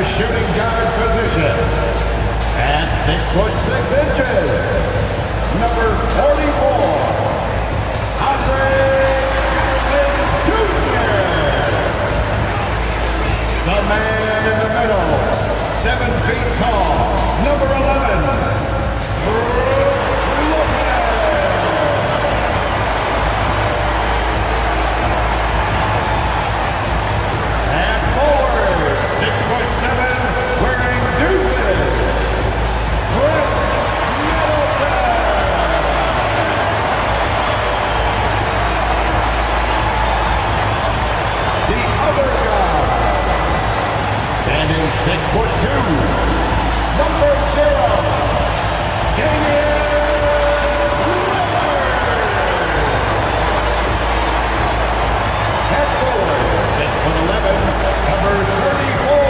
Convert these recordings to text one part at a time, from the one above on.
the shooting guard position, at 6'6" number 44, the man in the middle, 7 feet tall, number 11, at forward, 6'7", wearing deuces, the other guy, standing 6'2", number 0, Damian Lillard. At forward, 6'11", number 34,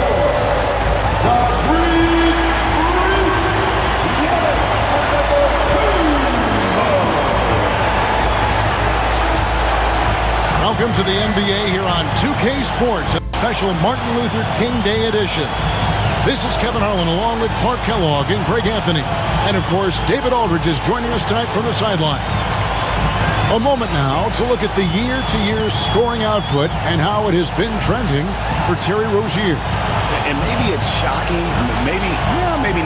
the Greek Freak, Giannis Antetokounmpo. Welcome to the NBA here on 2K Sports, a special Martin Luther King Day edition. This is Kevin Harlan along with Clark Kellogg and Greg Anthony. And of course, David Aldridge is joining us tonight from the sideline. A moment now to look at the year-to-year scoring output and how it has been trending for Terry Rozier. And maybe it's shocking, maybe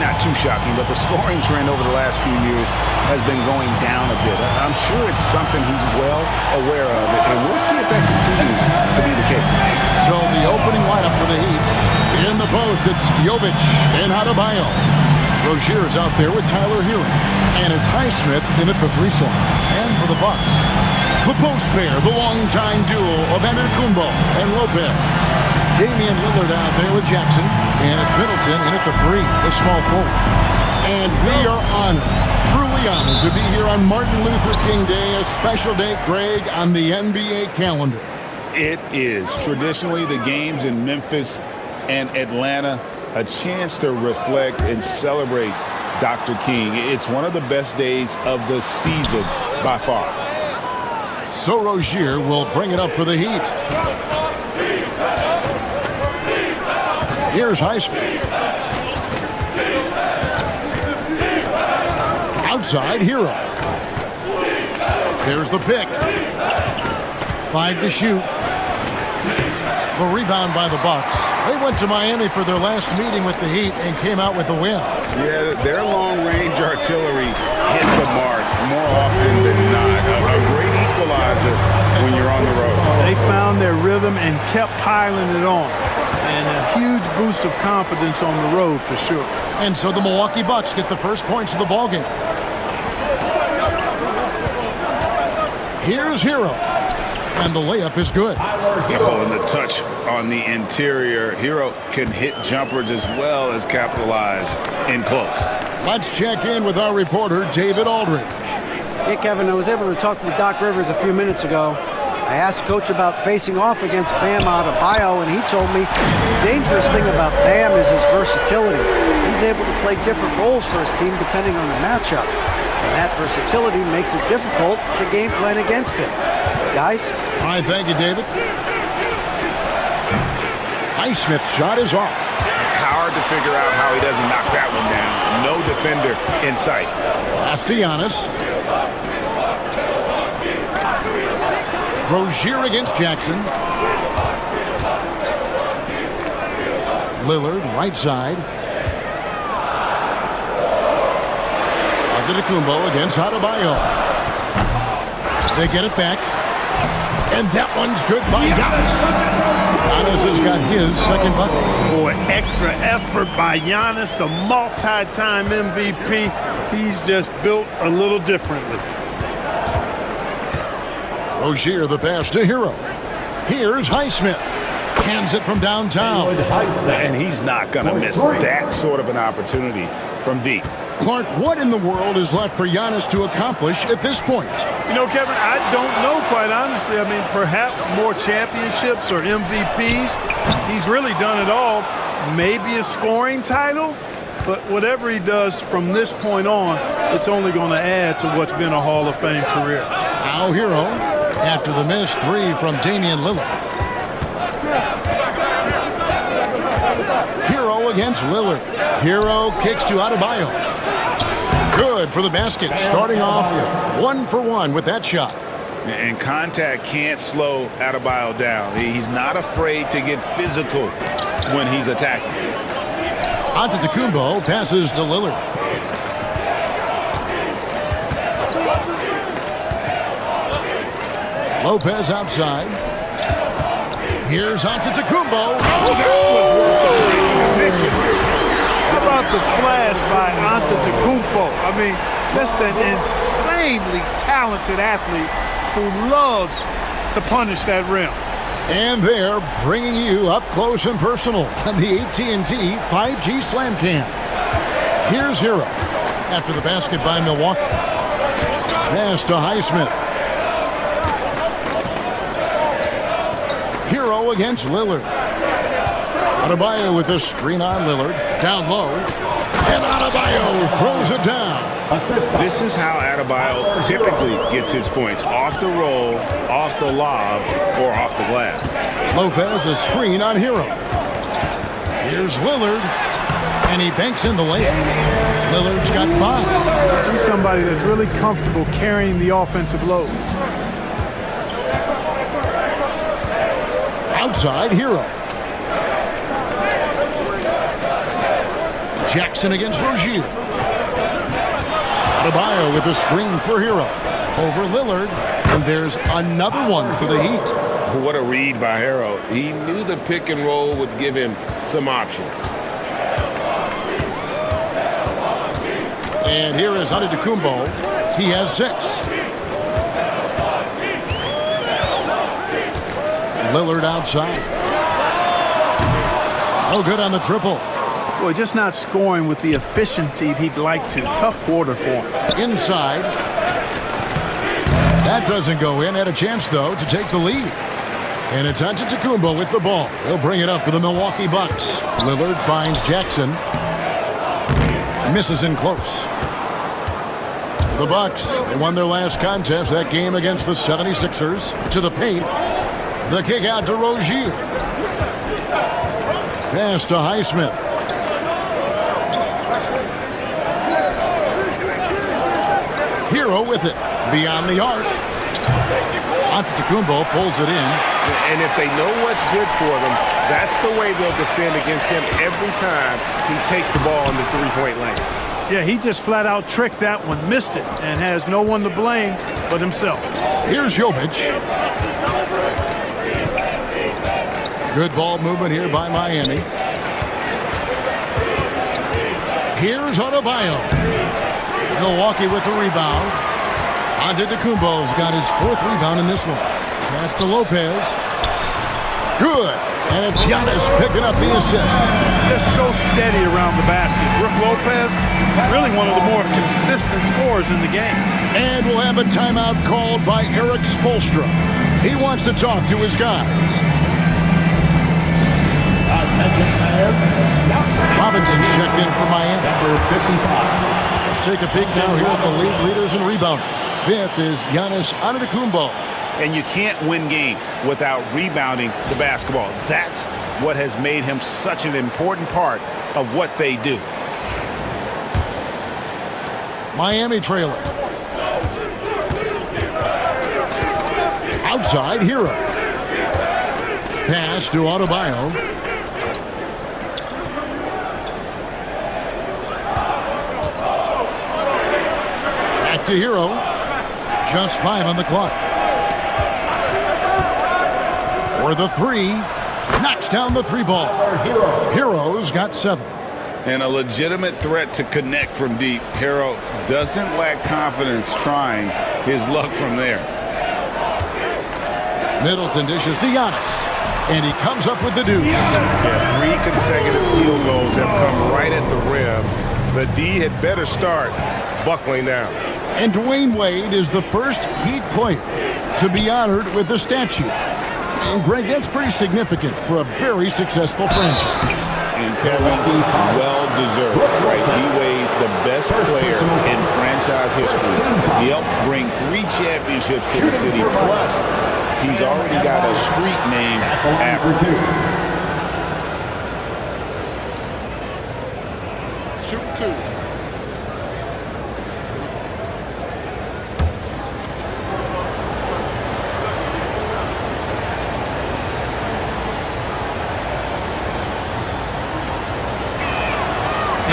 not too shocking, but the scoring trend over the last few years has been going down a bit. I'm sure it's something he's well aware of, and we'll see if that continues to be the case. So the opening lineup for the Heat. In the post, it's Jovic and Adebayo. Rozier is out there with Tyler Hero. And it's Highsmith in at the 3 slot. And for the Bucks, the post pair, the longtime duo of Antetokounmpo and Lopez. Damian Lillard out there with Jackson. And it's Middleton in at the 3, the small forward. And we are honored, truly honored, to be here on Martin Luther King Day, a special day, Greg, on the NBA calendar. It is traditionally the games in Memphis and Atlanta, a chance to reflect and celebrate Dr. King. It's one of the best days of the season by far. So Rozier will bring it up for the Heat. Here's Highsmith. Outside, Hero. There's the pick. 5 to shoot. The rebound by the Bucks. They went to Miami for their last meeting with the Heat and came out with a win. Yeah, their long-range artillery hit the mark more often than not. A great equalizer when you're on the road. They found their rhythm and kept piling it on. And a huge boost of confidence on the road for sure. And so the Milwaukee Bucks get the first points of the ballgame. Here's Hero. And the layup is good. Oh, and the touch on the interior. Hero can hit jumpers as well as capitalize in close. Let's check in with our reporter, David Aldridge. Hey, Kevin, I was able to talk with Doc Rivers a few minutes ago. I asked Coach about facing off against Bam Adebayo, and he told me the dangerous thing about Bam is his versatility. He's able to play different roles for his team depending on the matchup. And that versatility makes it difficult to game plan against him. Guys? All right, thank you, David. Highsmith's shot is off. Hard to figure out how he doesn't knock that one down. No defender in sight. Pass to Giannis. Rozier against Jackson. Lillard, right side. Antetokounmpo against Adebayo. They get it back. And that one's good by Giannis. Giannis has got his second bucket. Boy, extra effort by Giannis, the multi-time MVP. He's just built a little differently. Rozier, the pass to Hero. Here's Highsmith. Hands it from downtown. And he's not going to miss that sort of an opportunity from deep. Clark, what in the world is left for Giannis to accomplish at this point? You know, Kevin, I don't know, quite honestly. I mean, perhaps more championships or MVPs. He's really done it all. Maybe a scoring title, but whatever he does from this point on, it's only going to add to what's been a Hall of Fame career. Now Hero, after the missed 3 from Damian Lillard. Hero Hero against Lillard. Hero kicks to Adebayo. Good for the basket. Starting off 1-for-1 with that shot. And contact can't slow Adebayo down. He's not afraid to get physical when he's attacking. Antetokounmpo passes to Lillard. Lopez outside. Here's Antetokounmpo. How about the flash by Antetokounmpo? I mean, just an insanely talented athlete who loves to punish that rim. And they're bringing you up close and personal on the AT&T 5G Slam Cam. Here's Hero after the basket by Milwaukee. Pass to Highsmith. Hero against Lillard. Adebayo with a screen on Lillard. Down low. And Adebayo throws it down. This is how Adebayo typically gets his points. Off the roll, off the lob, or off the glass. Lopez a screen on Hero. Here's Lillard. And he banks in the layup. Lillard's got 5. He's somebody that's really comfortable carrying the offensive load. Outside, Hero. Jackson against Rozier. Adebayo with a screen for Hero. Over Lillard. And there's another one for the Heat. What a read by Hero. He knew the pick and roll would give him some options. And here is Antetokounmpo. He has 6. Lillard outside. No good on the triple. Boy, just not scoring with the efficiency he'd like to. Tough quarter for him. Inside. That doesn't go in. Had a chance, though, to take the lead. And it's Antetokounmpo with the ball. He'll bring it up for the Milwaukee Bucks. Lillard finds Jackson. Misses in close. The Bucks, they won their last contest, that game against the 76ers. To the paint. The kick out to Rozier. Pass to Highsmith. Hero with it. Beyond the arc. Antetokounmpo pulls it in. And if they know what's good for them, that's the way they'll defend against him every time he takes the ball in the three-point lane. Yeah, he just flat out tricked that one, missed it, and has no one to blame but himself. Here's Jovic. Good ball movement here by Miami. Here's Adebayo. Milwaukee with the rebound. Antetokounmpo's got his 4th rebound in this one. Pass to Lopez. Good. And it's Giannis picking up the assist. Just so steady around the basket. Brook Lopez, really one of the more consistent scorers in the game. And we'll have a timeout called by Eric Spoelstra. He wants to talk to his guys. Robinson's checked in for Miami. Let's take a peek now here at the league leaders in rebounding. 5th is Giannis Antetokounmpo. And you can't win games without rebounding the basketball. That's what has made him such an important part of what they do. Miami trailing. Outside, Hero. Pass to Adebayo. Back to Hero. Just 5 on the clock. For the 3. Knocks down the 3 ball. Hero's got 7. And a legitimate threat to connect from deep. Hero doesn't lack confidence trying his luck from there. Middleton dishes to Giannis. And he comes up with the deuce. Yeah, 3 consecutive field goals have come right at the rim. The D had better start buckling down. And Dwayne Wade is the first Heat player to be honored with a statue. And Greg, that's pretty significant for a very successful franchise. And Kevin, well-deserved, right? D-Wade, the best player in franchise history. He helped bring 3 championships to the city. Plus, he's already got a street named after him.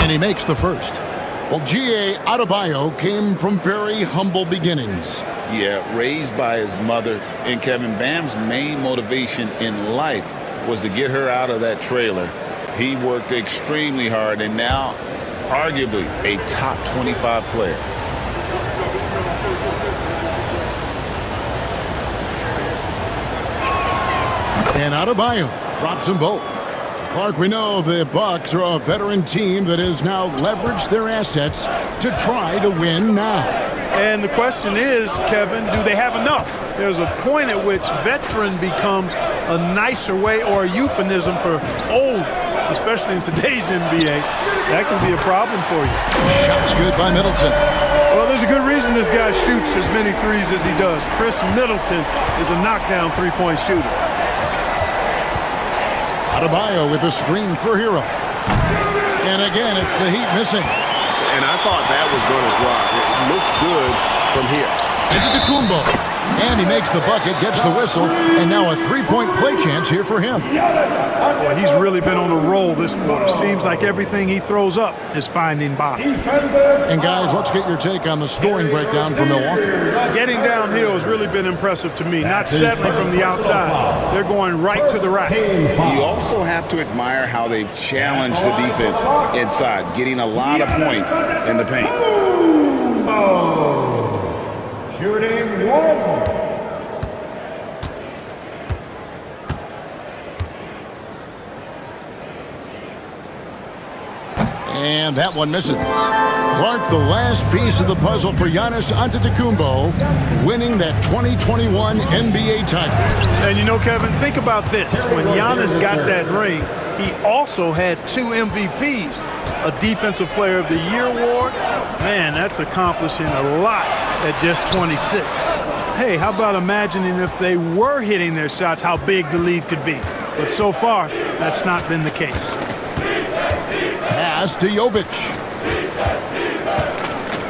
And he makes the first. Well, G.A. Adebayo came from very humble beginnings. Yeah, raised by his mother. And Kevin, Bam's main motivation in life was to get her out of that trailer. He worked extremely hard and now arguably a top 25 player. And Adebayo drops them both. Clark, we know the Bucks are a veteran team that has now leveraged their assets to try to win now. And the question is, Kevin, do they have enough? There's a point at which veteran becomes a nicer way or a euphemism for old, especially in today's NBA. That can be a problem for you. Shots good by Middleton. Well, there's a good reason this guy shoots as many threes as he does. Chris Middleton is a knockdown three-point shooter. Adebayo with a screen for Hero. And again, it's the Heat missing. And I thought that was going to drop. It looked good from here. Into Kumbo. And he makes the bucket, gets the whistle, and now a three-point play chance here for him. Boy, he's really been on a roll this quarter. Seems like everything he throws up is finding bottom. And guys, let's get your take on the scoring breakdown for Milwaukee. Getting downhill has really been impressive to me. Not settling from the outside. They're going right to the rack. You also have to admire how they've challenged the defense inside, getting a lot of points in the paint. Shooting one. And that one misses. Clark, the last piece of the puzzle for Giannis Antetokounmpo, winning that 2021 NBA title. And you know, Kevin, think about this. When Giannis got that ring, he also had 2 MVPs. A Defensive Player of the Year award. Man, that's accomplishing a lot at just 26. Hey, how about imagining if they were hitting their shots, how big the lead could be? But so far, that's not been the case. Pass to Jovic.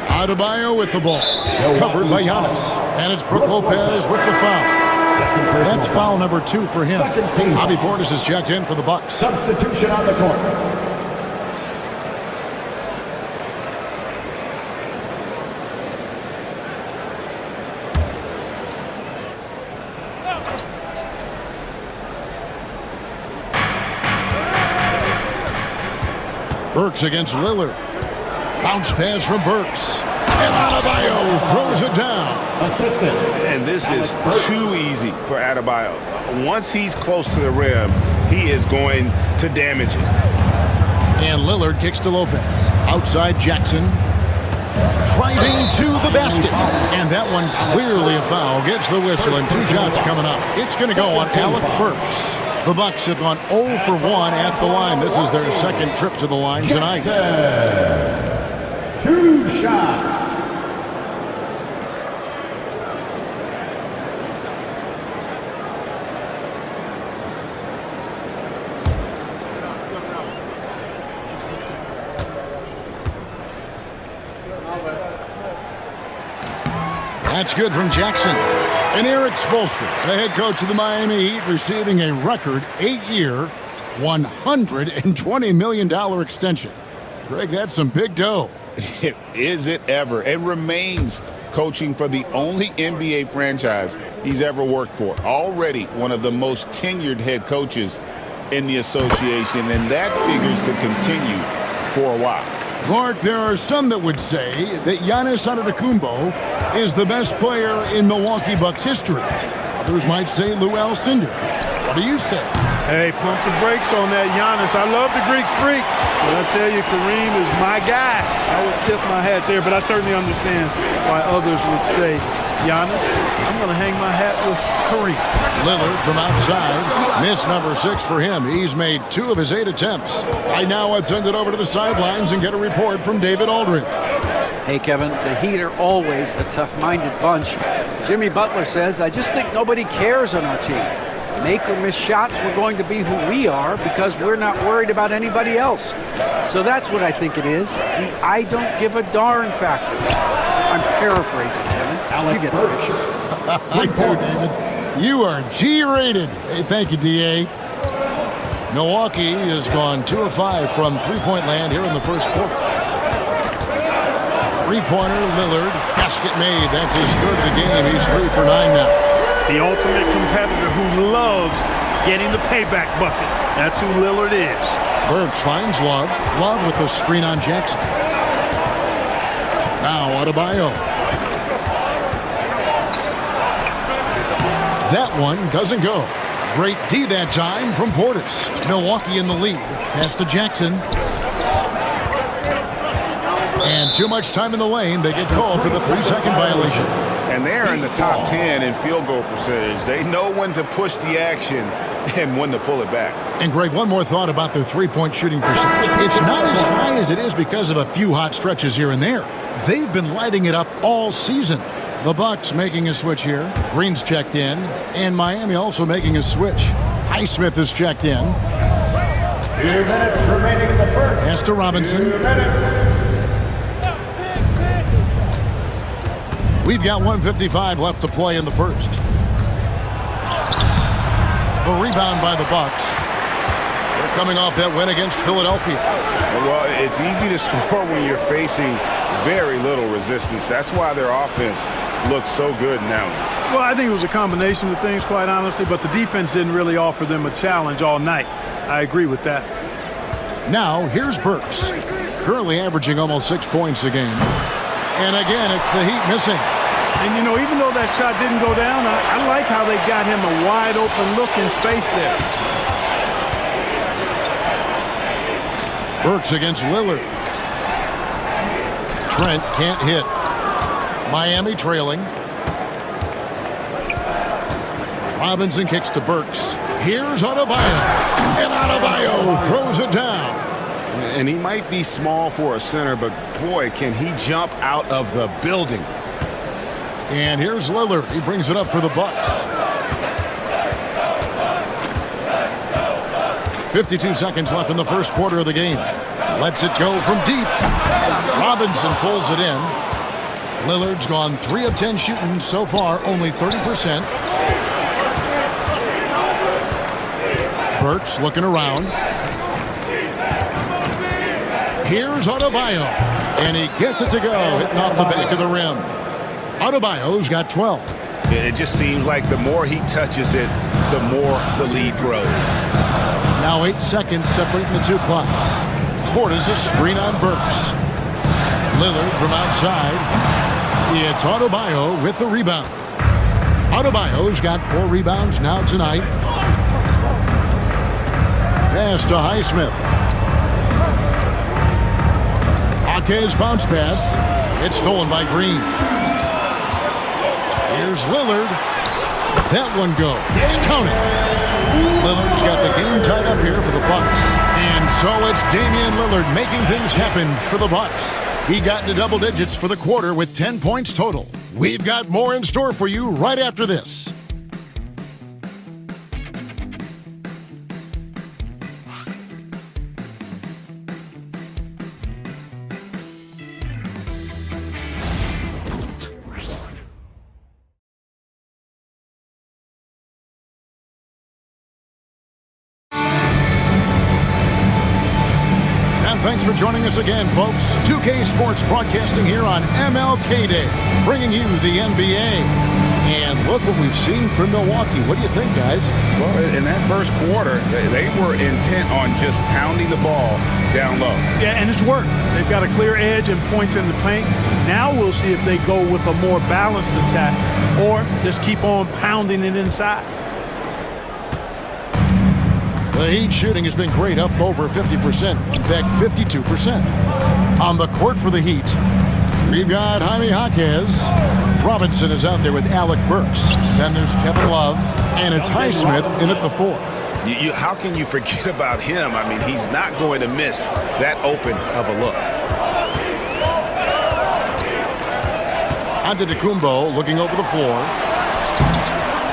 Adebayo with the ball. Covered by Giannis. And it's Brook Lopez with the foul. That's foul number 2 for him. Bobby Portis is checked in for the Bucks. Substitution on the court. Burks against Lillard. Bounce pass from Burks. And Adebayo throws it down. Assistant. And this is too easy for Adebayo. Once he's close to the rim, he is going to damage it. And Lillard kicks to Lopez. Outside Jackson. Driving to the basket. And that one clearly a foul. Gets the whistle and 2 shots coming up. It's going to go on Alec Burks. The Bucks have gone 0 for 1 at the line. This is their second trip to the line tonight. 2 shots. That's good from Jackson. And Eric Spoelstra, the head coach of the Miami Heat, receiving a record 8-year, $120 million extension. Greg, that's some big dough. Is it ever? It remains coaching for the only NBA franchise he's ever worked for. Already one of the most tenured head coaches in the association, and that figures to continue for a while. Clark, there are some that would say that Giannis Antetokounmpo is the best player in Milwaukee Bucks history. Others might say Lou Alcindor. What do you say? Hey, pump the brakes on that Giannis. I love the Greek freak, but I tell you, Kareem is my guy. I would tip my hat there, but I certainly understand why others would say, Giannis, I'm going to hang my hat with Kareem. Lillard from outside. Miss number 6 for him. He's made 2 of his 8 attempts. Right now, let's send it over to the sidelines and get a report from David Aldridge. Hey, Kevin, the Heat are always a tough-minded bunch. Jimmy Butler says, I just think nobody cares on our team. Make or miss shots, we're going to be who we are because we're not worried about anybody else. So that's what I think it is, the I don't give a darn factor. I'm paraphrasing, Kevin. You get the picture. I do, David. You are G-rated. Hey, thank you, D.A. Milwaukee has gone 2 of 5 from three-point land here in the first quarter. Three-pointer, Lillard, basket made. That's his third of the game. He's 3 for 9 now. The ultimate competitor who loves getting the payback bucket. That's who Lillard is. Burks finds Love. Love with the screen on Jackson. Now Adebayo. That one doesn't go. Great D that time from Portis. Milwaukee in the lead. Pass to Jackson. And too much time in the lane. They get called for the 3-second violation. And they're in the top 10 in field goal percentage. They know when to push the action and when to pull it back. And Greg, one more thought about their three-point shooting percentage. It's not as high as it is because of a few hot stretches here and there. They've been lighting it up all season. The Bucks making a switch here. Green's checked in. And Miami also making a switch. Highsmith is checked in. 2 minutes remaining in the first. Pass to Robinson. 2 minutes. We've got 1:55 left to play in the first. A rebound by the Bucks. They're coming off that win against Philadelphia. Well, it's easy to score when you're facing very little resistance. That's why their offense looks so good now. Well, I think it was a combination of things, quite honestly, but the defense didn't really offer them a challenge all night. I agree with that. Now, here's Burks. Currently averaging almost 6 points a game. And again, it's the Heat missing. And, you know, even though that shot didn't go down, I like how they got him a wide-open look in space there. Burks against Lillard. Trent can't hit. Miami trailing. Robinson kicks to Burks. Here's Adebayo. And Adebayo throws it down. And he might be small for a center, but boy, can he jump out of the building. And here's Lillard. He brings it up for the Bucks. 52 seconds left in the first quarter of the game. Lets it go from deep. Robinson pulls it in. Lillard's gone 3 of 10 shooting so far, only 30%. Burks looking around. Here's Adebayo. And he gets it to go, hitting off the back of the rim. Adebayo's got 12. It just seems like the more he touches it, the more the lead grows. Now 8 seconds separating the two clocks. Portis a screen on Burks. Lillard from outside. It's Adebayo with the rebound. Adebayo's got 4 rebounds now tonight. Pass to Highsmith. Ake's bounce pass. It's stolen by Green. Here's Lillard. That one goes. Count it. Lillard's got the game tied up here for the Bucks. And so it's Damian Lillard making things happen for the Bucks. He got into double digits for the quarter with 10 points total. We've got more in store for you right after this. Thanks for joining us again, folks. 2K Sports broadcasting here on MLK Day, bringing you the NBA. And look what we've seen from Milwaukee. What do you think, guys? Well, in that first quarter, they were intent on just pounding the ball down low. Yeah, and it's worked. They've got a clear edge and points in the paint. Now we'll see if they go with a more balanced attack or just keep on pounding it inside. The Heat shooting has been great, up over 50%. In fact, 52%. On the court for the Heat, we've got Jaime Jaquez. Robinson is out there with Alec Burks. Then there's Kevin Love. And it's Highsmith in at the 4. How can you forget about him? I mean, he's not going to miss that open of a look. Antetokounmpo looking over the floor.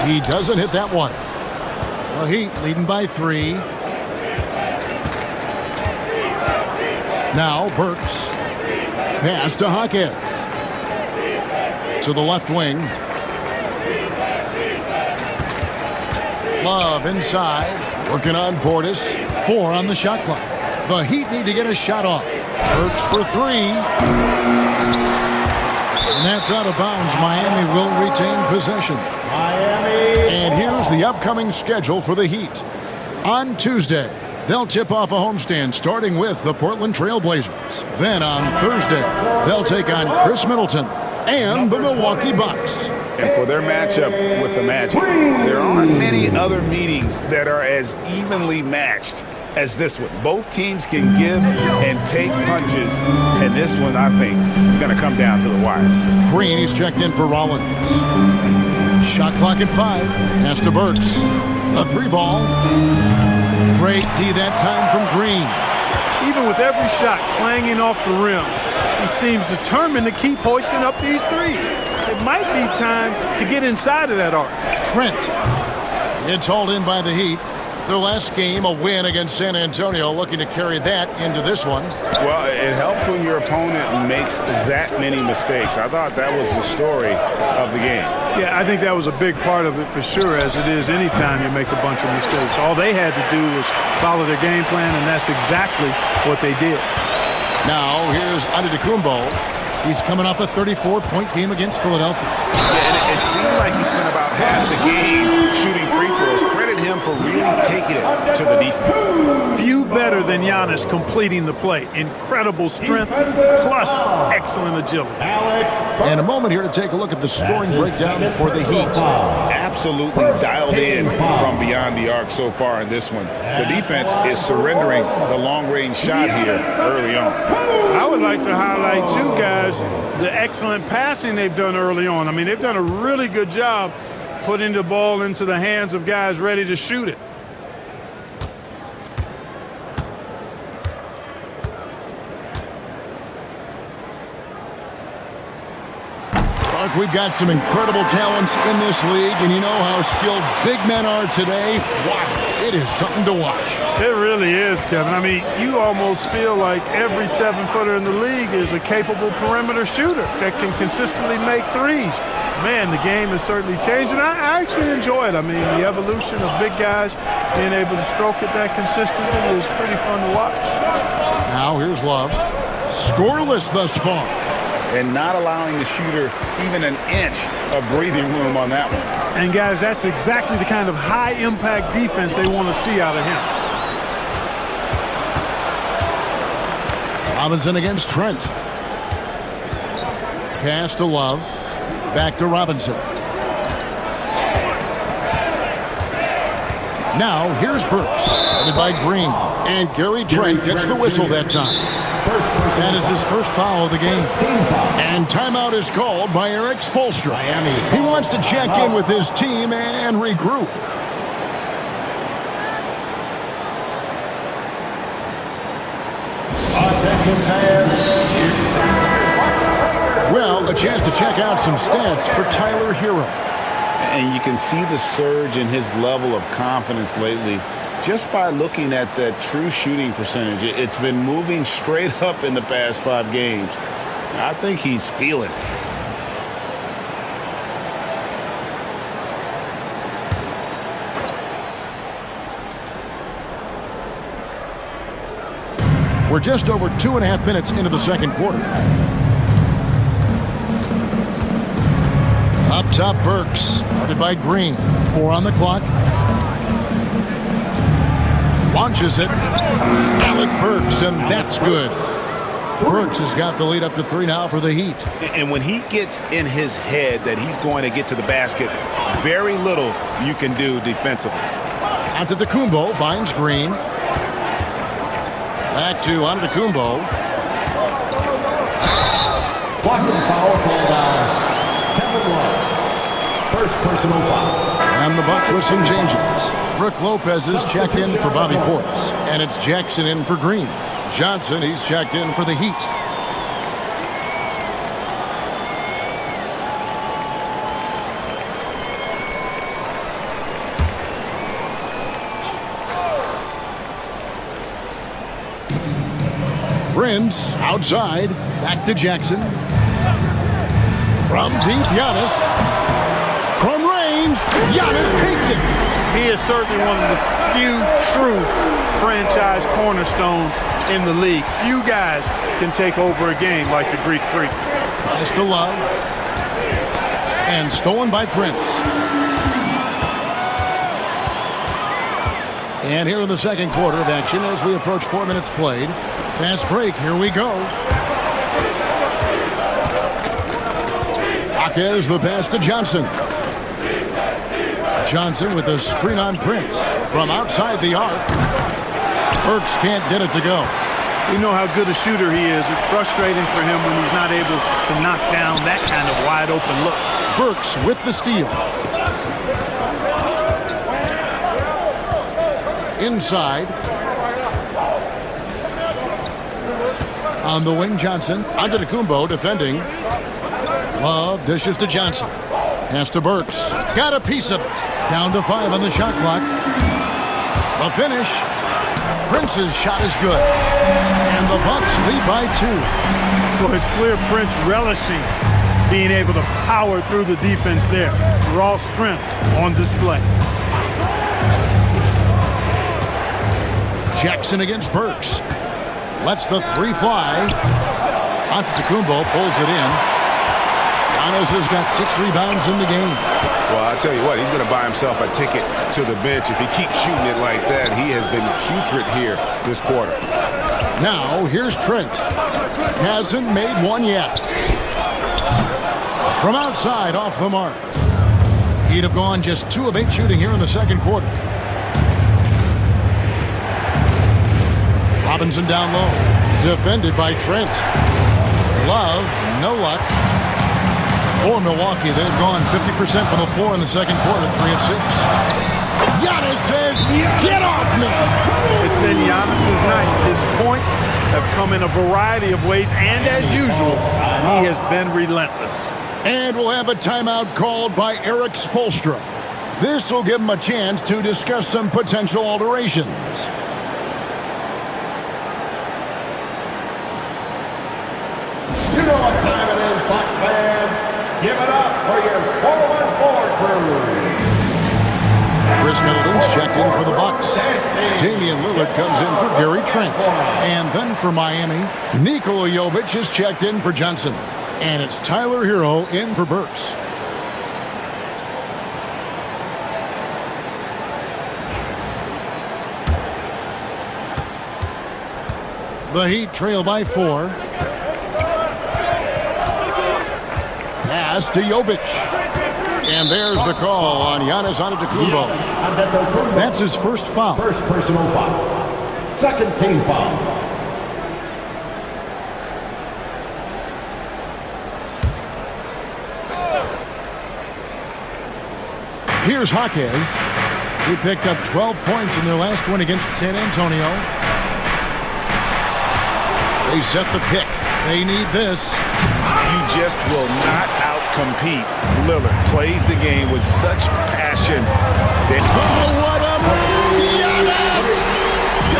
He doesn't hit that one. The Heat leading by 3. Now Burks. Pass to Jaquez. To the left wing. Love inside. Working on Portis. 4 on the shot clock. The Heat need to get a shot off. Burks for 3. And that's out of bounds. Miami will retain possession. And here's the upcoming schedule for the Heat. On Tuesday, they'll tip off a homestand starting with the Portland Trail Blazers. Then on Thursday, they'll take on Chris Middleton and the Milwaukee Bucks. And for their matchup with the Magic, there aren't many other meetings that are as evenly matched as this one. Both teams can give and take punches, and this one, I think, is going to come down to the wire. Green, he's checked in for Rollins. Shot clock at 5. Pass to Burks. A 3-ball. Great tee that time from Green. Even with every shot clanging off the rim, he seems determined to keep hoisting up these threes. It might be time to get inside of that arc. Trent. It's hauled in by the Heat. Their last game, a win against San Antonio, looking to carry that into this one. Well, it helps when your opponent makes that many mistakes. I thought that was the story of the game. Yeah, I think that was a big part of it for sure, as it is anytime you make a bunch of mistakes. All they had to do was follow their game plan, and that's exactly what they did. Now, here's Antetokounmpo. He's coming off a 34-point game against Philadelphia. Yeah, and it seemed like he spent about half the game shooting free throws. Credit him for really taking it to the defense. Few better than Giannis completing the play. Incredible strength, plus excellent agility. And a moment here to take a look at the scoring breakdown for the Heat. Absolutely dialed in from beyond the arc so far in this one. The defense is surrendering the long-range shot here early on. I would like to highlight, too, guys, the excellent passing they've done early on. I mean, they've done a really good job putting the ball into the hands of guys ready to shoot it. Mark, we've got some incredible talents in this league, and you know how skilled big men are today. Wow, it is something to watch. It really is, Kevin. I mean, you almost feel like every 7-footer in the league is a capable perimeter shooter that can consistently make threes. Man, the game has certainly changed, and I actually enjoy it. I mean, the evolution of big guys being able to stroke it that consistently is pretty fun to watch. Now here's Love. Scoreless thus far. And not allowing the shooter even an inch of breathing room on that one. And, guys, that's exactly the kind of high-impact defense they want to see out of him. Robinson against Trent. Pass to Love. Back to Robinson. Now here's Burks. Headed by Green. And Gary Trent gets the whistle that time. That is his first foul of the game. And timeout is called by Eric Spoelstra. He wants to check in with his team and regroup. Well, a chance to check out some stats for Tyler Hero. And you can see the surge in his level of confidence lately just by looking at that true shooting percentage. It's been moving straight up in the past 5 games. I think he's feeling it. We're just over 2.5 minutes into the second quarter. Up top, Burks, guarded by Green. 4 on the clock. Launches it. Alec Burks, and that's good. Burks has got the lead up to 3 now for the Heat. And when he gets in his head that he's going to get to the basket, very little you can do defensively. Antetokounmpo finds Green. Back to Antetokounmpo. Blocking foul called on Kevin Love. First personal foul. And the Bucks with some changes. Brook Lopez is checked in for Bobby Portis. And it's Jackson in for Green. Johnson, he's checked in for the Heat. Prince outside. Back to Jackson. From deep, Giannis. From range, Giannis takes it. He He is certainly one of the few true franchise cornerstones in the league. Few guys can take over a game like the Greek Freak. Nice to Love. And stolen by Prince. And here in the second quarter of action as we approach 4 minutes played. Fast break, here we go. Jaquez the pass to Johnson. Johnson with a screen on Prince from outside the arc. Burks can't get it to go. You know how good a shooter he is. It's frustrating for him when he's not able to knock down that kind of wide open look. Burks with the steal. Inside. On the wing, Johnson. Antetokounmpo defending. Love dishes to Johnson. Pass to Burks. Got a piece of it. Down to 5 on the shot clock. The finish. Prince's shot is good. And the Bucks lead by 2. Well, it's clear Prince relishing being able to power through the defense there. Raw strength on display. Jackson against Burks. Lets the 3 fly. Antetokounmpo pulls it in. Giannis has got 6 rebounds in the game. Well, I'll tell you what, he's going to buy himself a ticket to the bench. If he keeps shooting it like that, he has been putrid here this quarter. Now, here's Trent. Hasn't made one yet. From outside, off the mark. He'd have gone just 2 of 8 shooting here in the second quarter. Robinson down low. Defended by Trent. Love, no luck. For Milwaukee, they've gone 50% from the floor in the second quarter, 3 of 6. Giannis says, get off me! It's been Giannis's night. His points have come in a variety of ways, and as usual, he has been relentless. And we'll have a timeout called by Eric Spoelstra. This will give him a chance to discuss some potential alterations. You know what time it is, Bucks fans. Give it up for your 4-1-4 crew. Chris Middleton's checked in for the Bucks. Damian Lillard comes in for Gary Trent. And then for Miami, Nikola Jovic is checked in for Johnson. And it's Tyler Hero in for Burks. The Heat trail by 4. Pass to Jovic. And there's the call on Giannis Antetokounmpo. That's his first foul. First personal foul. Second team foul. Here's Jaquez. He picked up 12 points in their last win against San Antonio. They set the pick. They need this. You just will not outcompete Lillard. Plays the game with such passion. What a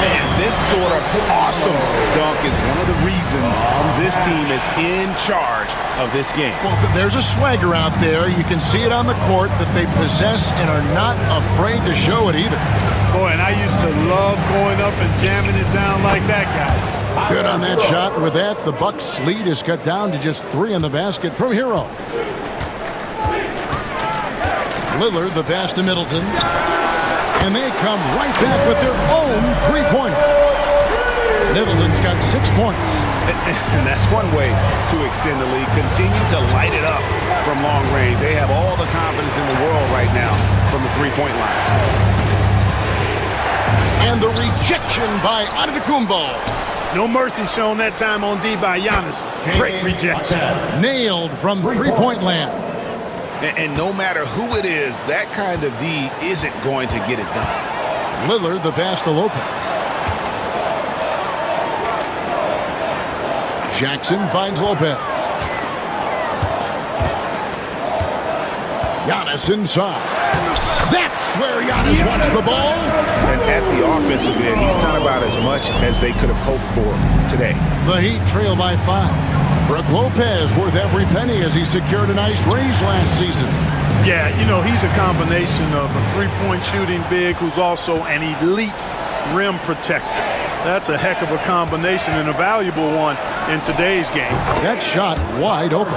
And this sort of awesome dunk is one of the reasons this team is in charge of this game. Well, there's a swagger out there. You can see it on the court that they possess and are not afraid to show it either. Boy, and I used to love going up and jamming it down like that, guys. Good on that shot. With that, the Bucks' lead is cut down to just 3 in the basket from Hero. Lillard, the pass to Middleton. And they come right back with their own three-pointer. Middleton's got 6 points. And that's one way to extend the lead. Continue to light it up from long range. They have all the confidence in the world right now from the three-point line. And the rejection by Antetokounmpo. No mercy shown that time on D by Giannis. Great rejection. Nailed from three-point land. And no matter who it is, that kind of D isn't going to get it done. Lillard, the pass to Lopez. Jackson finds Lopez. Giannis inside. That's where Giannis wants the ball. And at the offensive end, he's done about as much as they could have hoped for today. The Heat trail by 5. Brook Lopez worth every penny as he secured a nice raise last season. Yeah, you know, he's a combination of a three-point shooting big who's also an elite rim protector. That's a heck of a combination and a valuable one in today's game. That shot wide open.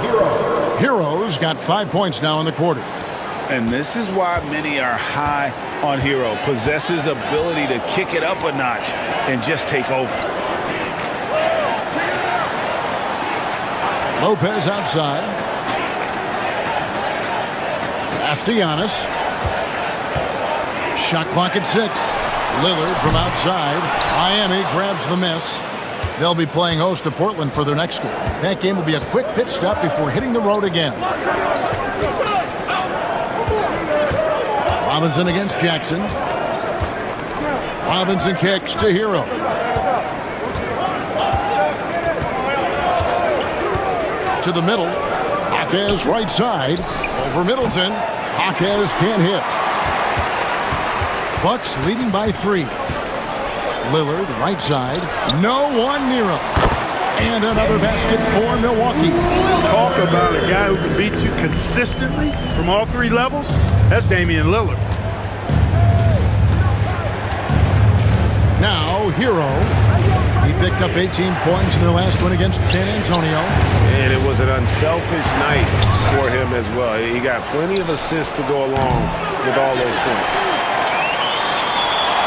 Hero's got 5 points now in the quarter. And this is why many are high on Hero. Possesses ability to kick it up a notch and just take over. Lopez outside. Castellanos. Shot clock at 6. Lillard from outside. Miami grabs the miss. They'll be playing host to Portland for their next game. That game will be a quick pit stop before hitting the road again. Robinson against Jackson. Robinson kicks to Hero. To the middle. Jaquez right side. Over Middleton. Jaquez can't hit. Bucks leading by 3. Lillard right side. No one near him. And another basket for Milwaukee. Talk about a guy who can beat you consistently from all 3 levels. That's Damian Lillard. Now Hero. He picked up 18 points in their last one against San Antonio. And it was an unselfish night for him as well. He got plenty of assists to go along with all those points.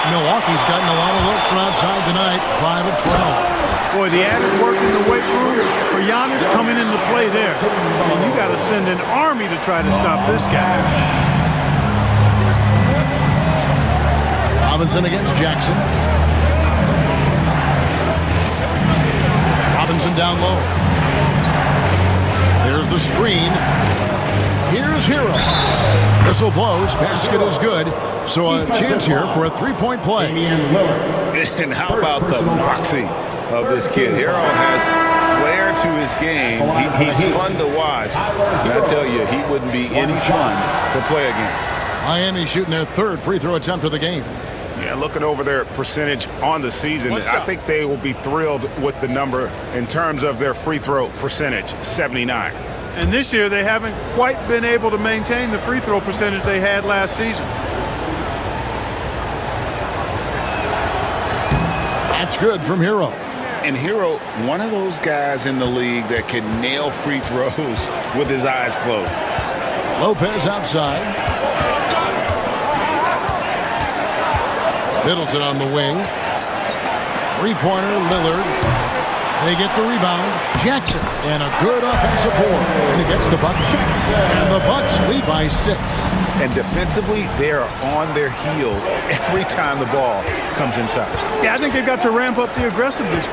Milwaukee's gotten a lot of looks from outside tonight. 5 of 12. Boy, the added work in the weight room for Giannis coming into play there. I mean, you got to send an army to try to stop this guy. Robinson against Jackson. Robinson down low. There's the screen. Here's Hero. Whistle blows. Basket is good. So a chance here for a 3-point play. And how about the moxie of this kid? Hero has flair to his game. He's fun to watch. And I tell you, he wouldn't be any fun to play against. Miami shooting their 3rd free throw attempt of the game. Yeah, looking over their percentage on the season, I think they will be thrilled with the number in terms of their free throw percentage, 79. And this year, they haven't quite been able to maintain the free throw percentage they had last season. That's good from Hero. And Hero, one of those guys in the league that can nail free throws with his eyes closed. Lopez outside. Middleton on the wing. 3-pointer, Lillard. They get the rebound. Jackson. And a good offensive board. And he gets the bucket. And the Bucks lead by 6. And defensively, they are on their heels every time the ball comes inside. Yeah, I think they've got to ramp up the aggressiveness.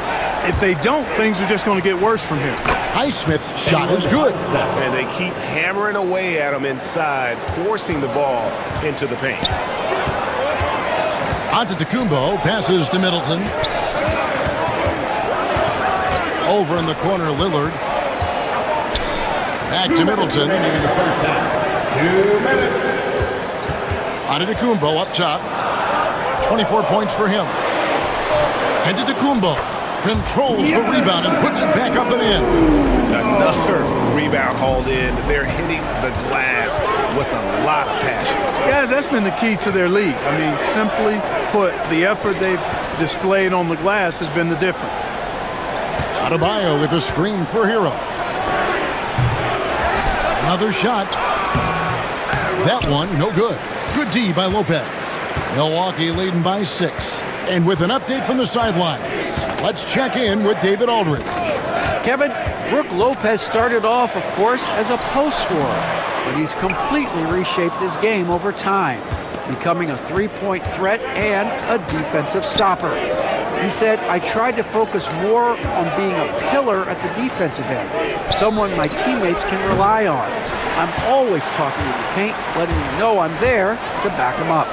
If they don't, things are just going to get worse from here. Highsmith's shot is good. And they keep hammering away at him inside, forcing the ball into the paint. Antetokounmpo passes to Middleton. Over in the corner, Lillard. Back to Middleton. 2 minutes. Antetokounmpo up top. 24 points for him. Antetokounmpo controls the rebound and puts it back up and in. Another rebound hauled in. They're hitting the glass with a lot of passion. Guys, that's been the key to their league. I mean, simply put, the effort they've displayed on the glass has been the difference. Adebayo with a screen for Hero. Another shot. That one, no good. Good D by Lopez. Milwaukee leading by 6. And with an update from the sidelines, let's check in with David Aldridge. Kevin, Brook Lopez started off, of course, as a post scorer, but he's completely reshaped his game over time, becoming a 3-point threat and a defensive stopper. He said, I tried to focus more on being a pillar at the defensive end, someone my teammates can rely on. I'm always talking in the paint, letting them know I'm there to back them up.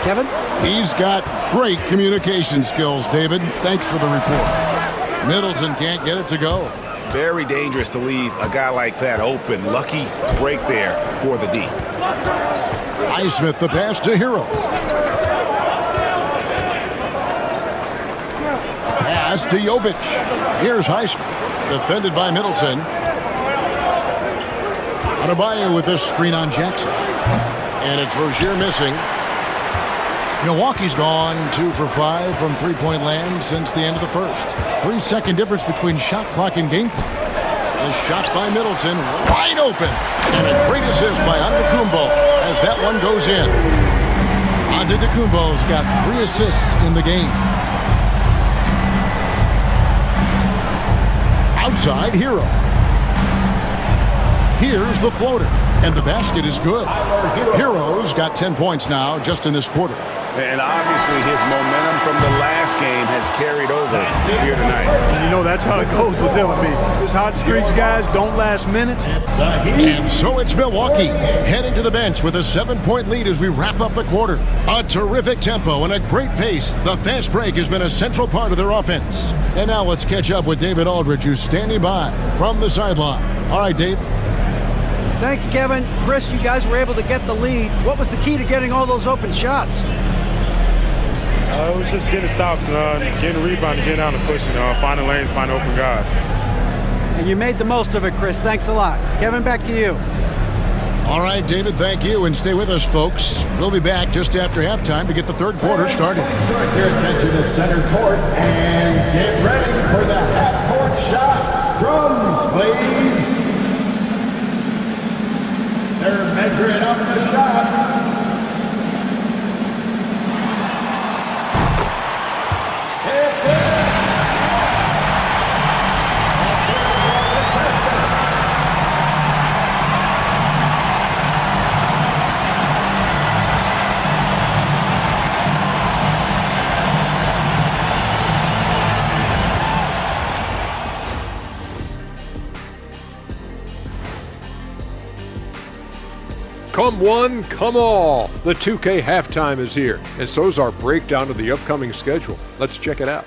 Kevin? He's got great communication skills, David. Thanks for the report. Middleton can't get it to go. Very dangerous to leave a guy like that open. Lucky break there for the D. Highsmith the pass to Hero. Pass to Jovic. Here's Highsmith. Defended by Middleton. Adebayo with this screen on Jackson. And it's Rozier missing. Milwaukee's gone 2 for 5 from three-point land since the end of the first. 3-second difference between shot clock and game clock. The shot by Middleton, wide open. And a great assist by Antetokounmpo as that one goes in. Antetokounmpo's got 3 assists in the game. Outside, Hero. Here's the floater. And the basket is good. Hero's got 10 points now just in this quarter. And obviously his momentum from the last game has carried over here tonight. And you know that's how it goes with him. I mean, his hot streaks, guys, don't last minutes. And so it's Milwaukee heading to the bench with a 7-point lead as we wrap up the quarter. A terrific tempo and a great pace. The fast break has been a central part of their offense. And now let's catch up with David Aldridge, who's standing by from the sideline. All right, Dave. Thanks, Kevin. Chris, you guys were able to get the lead. What was the key to getting all those open shots? It was just getting stops, getting rebound, getting out and pushing, finding lanes, finding open guys. And you made the most of it, Chris. Thanks a lot. Kevin, back to you. All right, David, thank you. And stay with us, folks. We'll be back just after halftime to get the third quarter started. Direct your attention to center court and get ready for the half-court shot. Drums, please. They're measuring up the shot. It's in. Come one, come all. The 2K halftime is here, and so's our breakdown of the upcoming schedule. Let's check it out.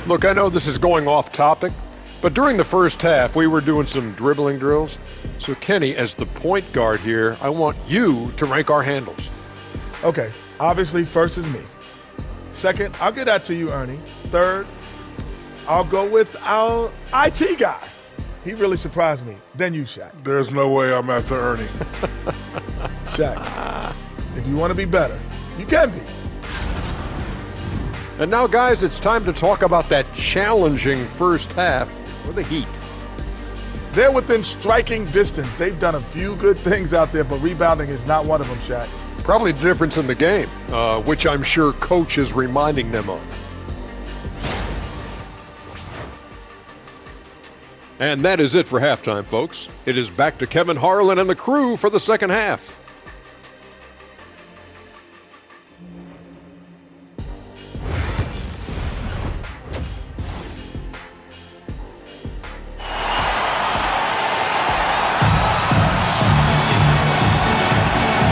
Look, I know this is going off topic, but during the first half, we were doing some dribbling drills. So Kenny, as the point guard here, I want you to rank our handles. Okay, obviously first is me. Second, I'll get that to you, Ernie. Third, I'll go with our IT guy. He really surprised me. Then you, Shaq. There's no way I'm after Ernie. Shaq, if you want to be better, you can be. And now, guys, it's time to talk about that challenging first half for the Heat. They're within striking distance. They've done a few good things out there, but rebounding is not one of them, Shaq. Probably the difference in the game, which I'm sure Coach is reminding them of. And that is it for halftime, folks. It is back to Kevin Harlan and the crew for the second half.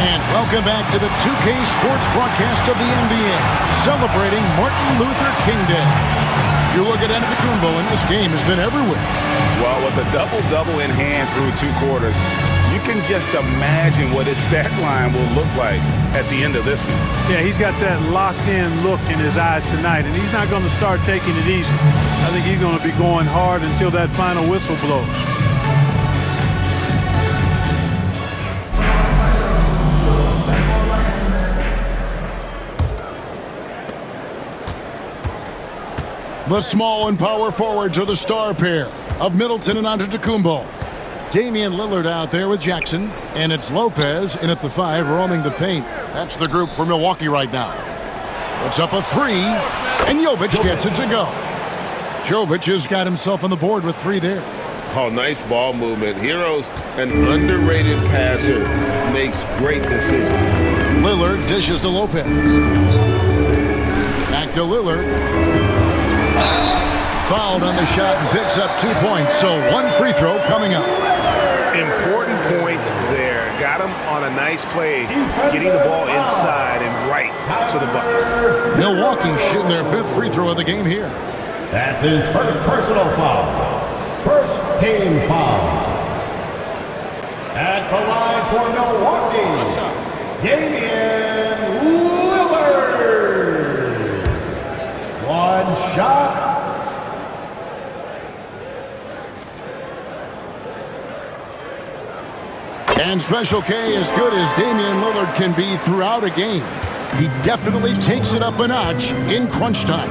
And welcome back to the 2K Sports broadcast of the NBA, celebrating Martin Luther King Day. You look at Antetokounmpo, and this game has been everywhere. Well, with a double-double in hand through 2 quarters, you can just imagine what his stat line will look like at the end of this one. Yeah, he's got that locked-in look in his eyes tonight, and he's not going to start taking it easy. I think he's going to be going hard until that final whistle blows. The small and power forwards are the star pair of Middleton and Antetokounmpo. Damian Lillard out there with Jackson, and it's Lopez in at the 5 roaming the paint. That's the group for Milwaukee right now. Puts up a 3, and Jovic gets it to go. Jovic has got himself on the board with 3 there. Oh, nice ball movement. Hero's an underrated passer, makes great decisions. Lillard dishes to Lopez. Back to Lillard. Fouled on the shot and picks up 2 points, so 1 free throw coming up. Important points there. Got him on a nice play, getting the ball inside and right to the bucket. Milwaukee shooting their 5th free throw of the game here. That's his first personal foul. First team foul. At the line for Milwaukee, Damian Lillard. 1 shot. And Special K, as good as Damian Lillard can be throughout a game, he definitely takes it up a notch in crunch time.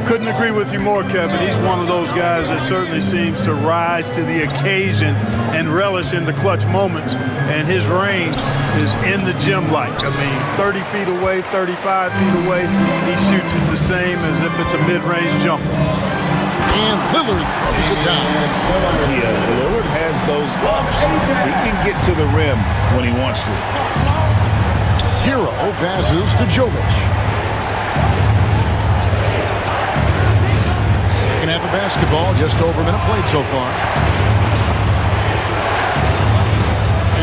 Couldn't agree with you more, Kevin. He's one of those guys that certainly seems to rise to the occasion and relish in the clutch moments. And his range is in the gym-like. I mean, 30 feet away, 35 feet away, he shoots it the same as if it's a mid-range jumper. And Lillard throws it down. Yeah, Lillard has those ups. He can get to the rim when he wants to. Hero passes to Jovic. Second half of basketball, just over a minute played so far.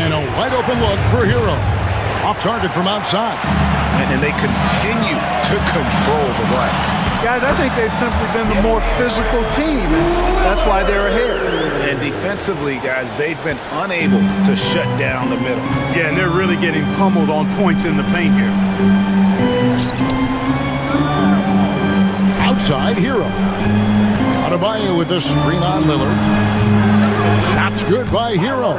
And a wide open look for Hero. Off target from outside. And they continue to control the glass. Guys, I think they've simply been the more physical team. That's why they're ahead. And defensively, guys, they've been unable to shut down the middle. Yeah, and they're really getting pummeled on points in the paint here. Outside, Hero. Adebayo with the screen on Lillard. Shot's good by Hero.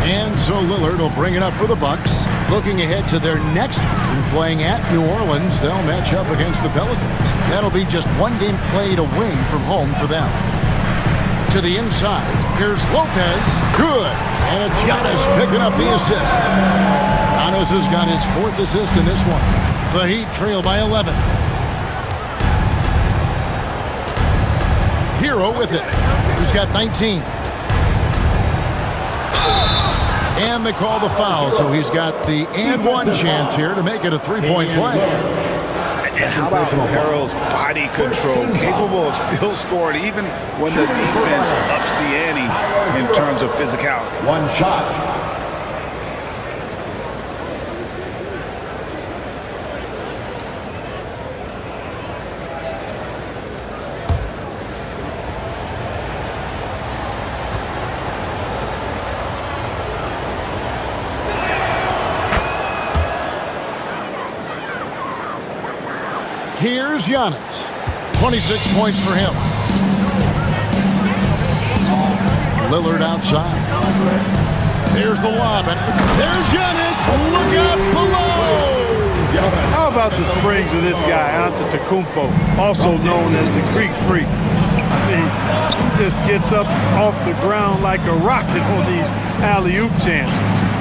And so Lillard will bring it up for the Bucks. Looking ahead to their next game, playing at New Orleans, they'll match up against the Pelicans. That'll be just one game played away from home for them. To the inside, here's Lopez. Good. And it's Giannis picking up the assist. Giannis has got his 4th assist in this one. The Heat trail by 11. Hero with it. He's got 19. And they call the foul, so he's got the and one chance here to make it a 3-point play. And how about Harrell's body control, capable of still scoring even when the defense ups the ante in terms of physicality. One shot. Here's Giannis. 26 points for him. Lillard outside. There's the lob. And there's Giannis. Look out below. How about the springs of this guy, Antetokounmpo, also known as the Greek Freak? I mean, he just gets up off the ground like a rocket on these alley-oop chances.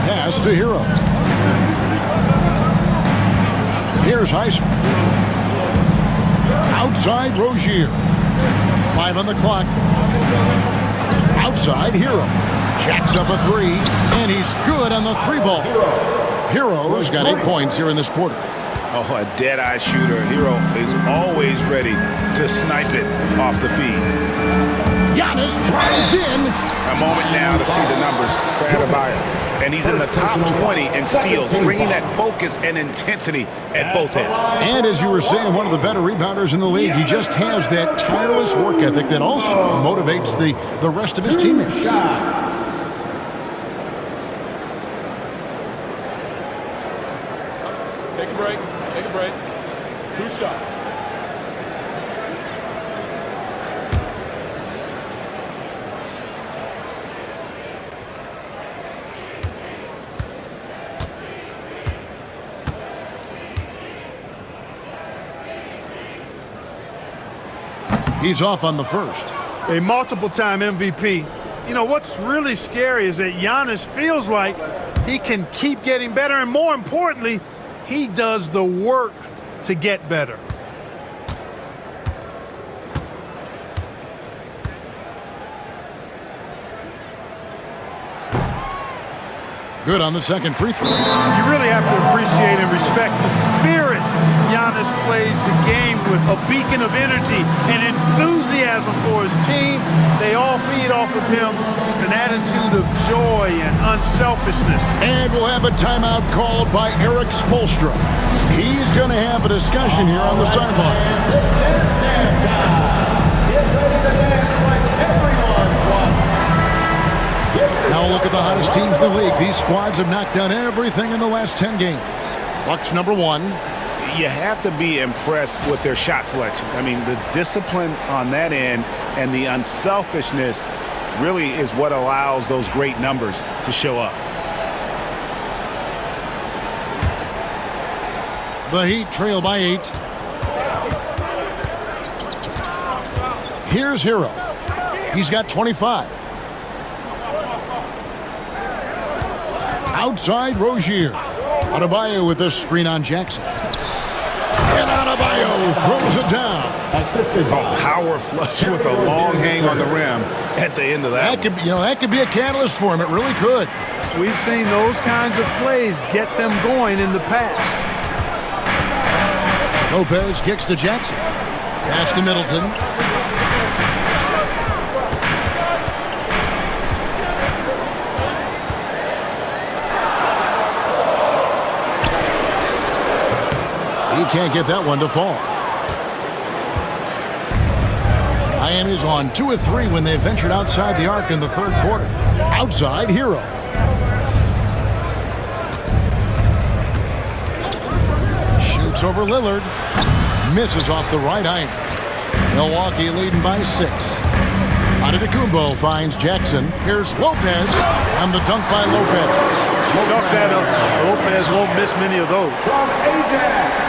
Pass to Hero. Here's Highsmith. Outside, Rozier. 5 on the clock. Outside, Hero. Jacks up a 3, and he's good on the 3-ball. Hero's got 8 points here in this quarter. Oh, a dead-eye shooter. Hero is always ready to snipe it off the feed. Giannis drives in. A moment now to see the numbers for Adebayo. And he's in the top 20 in steals, bringing that focus and intensity at both ends. And as you were saying, one of the better rebounders in the league. He just has that tireless work ethic that also motivates the rest of his teammates. Take a break. Take a break. 2 shots. He's off on the first. A multiple-time MVP. You know, what's really scary is that Giannis feels like he can keep getting better, and more importantly, he does the work to get better. Good on the second free throw. You really have to appreciate and respect the spirit Giannis plays the game with, a beacon of energy and enthusiasm for his team. They all feed off of him, an attitude of joy and unselfishness. And we'll have a timeout called by Eric Spoelstra. He's going to have a discussion here on the sideline. Now look at the hottest teams in the league. These squads have knocked down everything in the last 10 games. Bucks number 1. You have to be impressed with their shot selection. I mean, the discipline on that end and the unselfishness really is what allows those great numbers to show up. The Heat trail by 8. Here's Hero. He's got 25. Outside Rozier. Adebayo with the screen on Jackson. And Adebayo throws it down. A power flush with a long hang on the rim at the end of that. That could be a catalyst for him. It really could. We've seen those kinds of plays get them going in the past. Lopez kicks to Jackson. Pass to Middleton. He can't get that one to fall. Miami's on 2 of 3 when they ventured outside the arc in the third quarter. Outside Hero. Shoots over Lillard. Misses off the right iron. Milwaukee leading by 6. Antetokounmpo finds Jackson. Here's Lopez. And the dunk by Lopez. Chalk that up. Lopez won't miss many of those. From Ajax.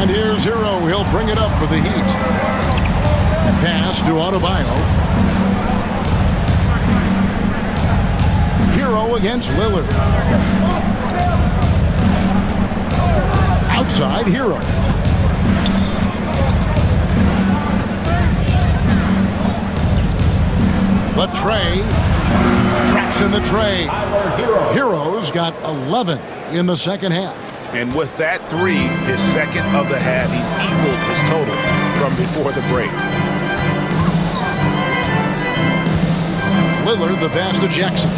And here's Hero. He'll bring it up for the Heat. Pass to Adebayo. Hero against Lillard. Outside Hero. The tray. Traps in the tray. Hero's got 11 in the second half. And with that 3, his second of the half, he's equaled his total from before the break. Lillard, the pass to Jackson.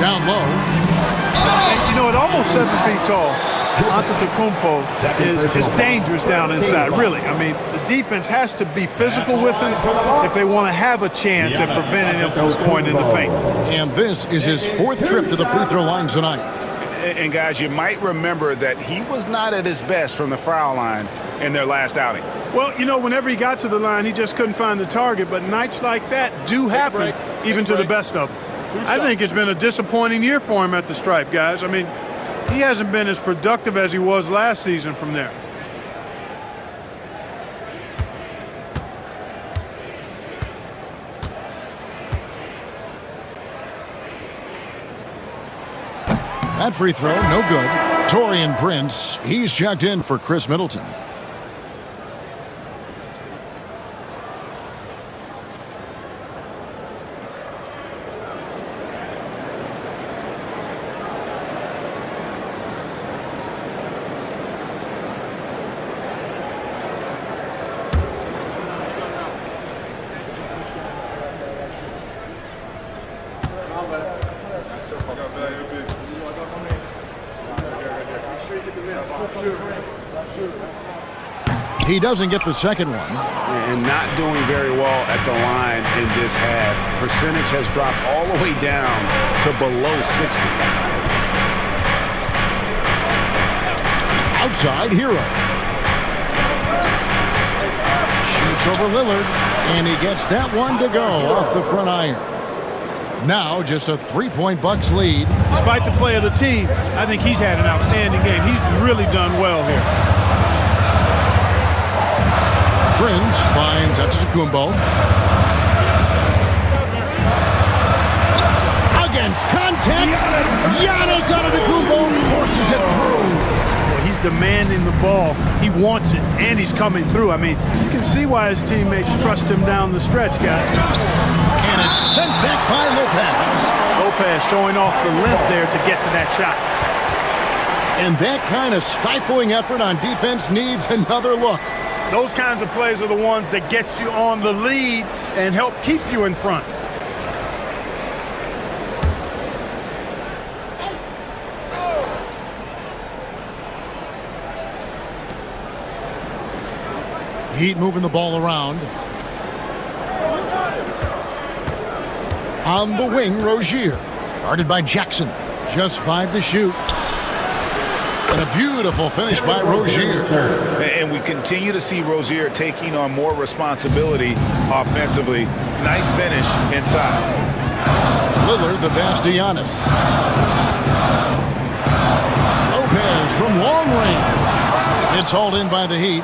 Down low. And, at almost 7 feet tall, Antetokounmpo is dangerous down inside, really. I mean, the defense has to be physical with him if they want to have a chance at preventing him from scoring in the paint. And this is his 4th trip to the free throw line tonight. And guys, you might remember that he was not at his best from the foul line in their last outing. Well, whenever he got to the line, he just couldn't find the target. But nights like that do happen, even to the best of them. I think it's been a disappointing year for him at the stripe, guys. I mean, he hasn't been as productive as he was last season from there. That free throw, no good. Taurean Prince, he's checked in for Chris Middleton. He doesn't get the second one. And not doing very well at the line in this half. Percentage has dropped all the way down to below 60. Outside Hero. Shoots over Lillard, and he gets that one to go off the front iron. Now just a 3-point Bucks lead. Despite the play of the team, I think he's had an outstanding game. He's really done well here. Prince finds Antetokounmpo. Against contact. Giannis Antetokounmpo forces it through. Well, he's demanding the ball. He wants it, and he's coming through. I mean, you can see why his teammates trust him down the stretch, guys. And it's sent back by Lopez. Lopez showing off the length there to get to that shot. And that kind of stifling effort on defense needs another look. Those kinds of plays are the ones that get you on the lead and help keep you in front. Heat moving the ball around. On the wing, Rozier. Guarded by Jackson. Just 5 to shoot. And a beautiful finish by Rozier. And we continue to see Rozier taking on more responsibility offensively. Nice finish inside. Lillard, the pass to Giannis. Lopez from long range. It's hauled in by the Heat.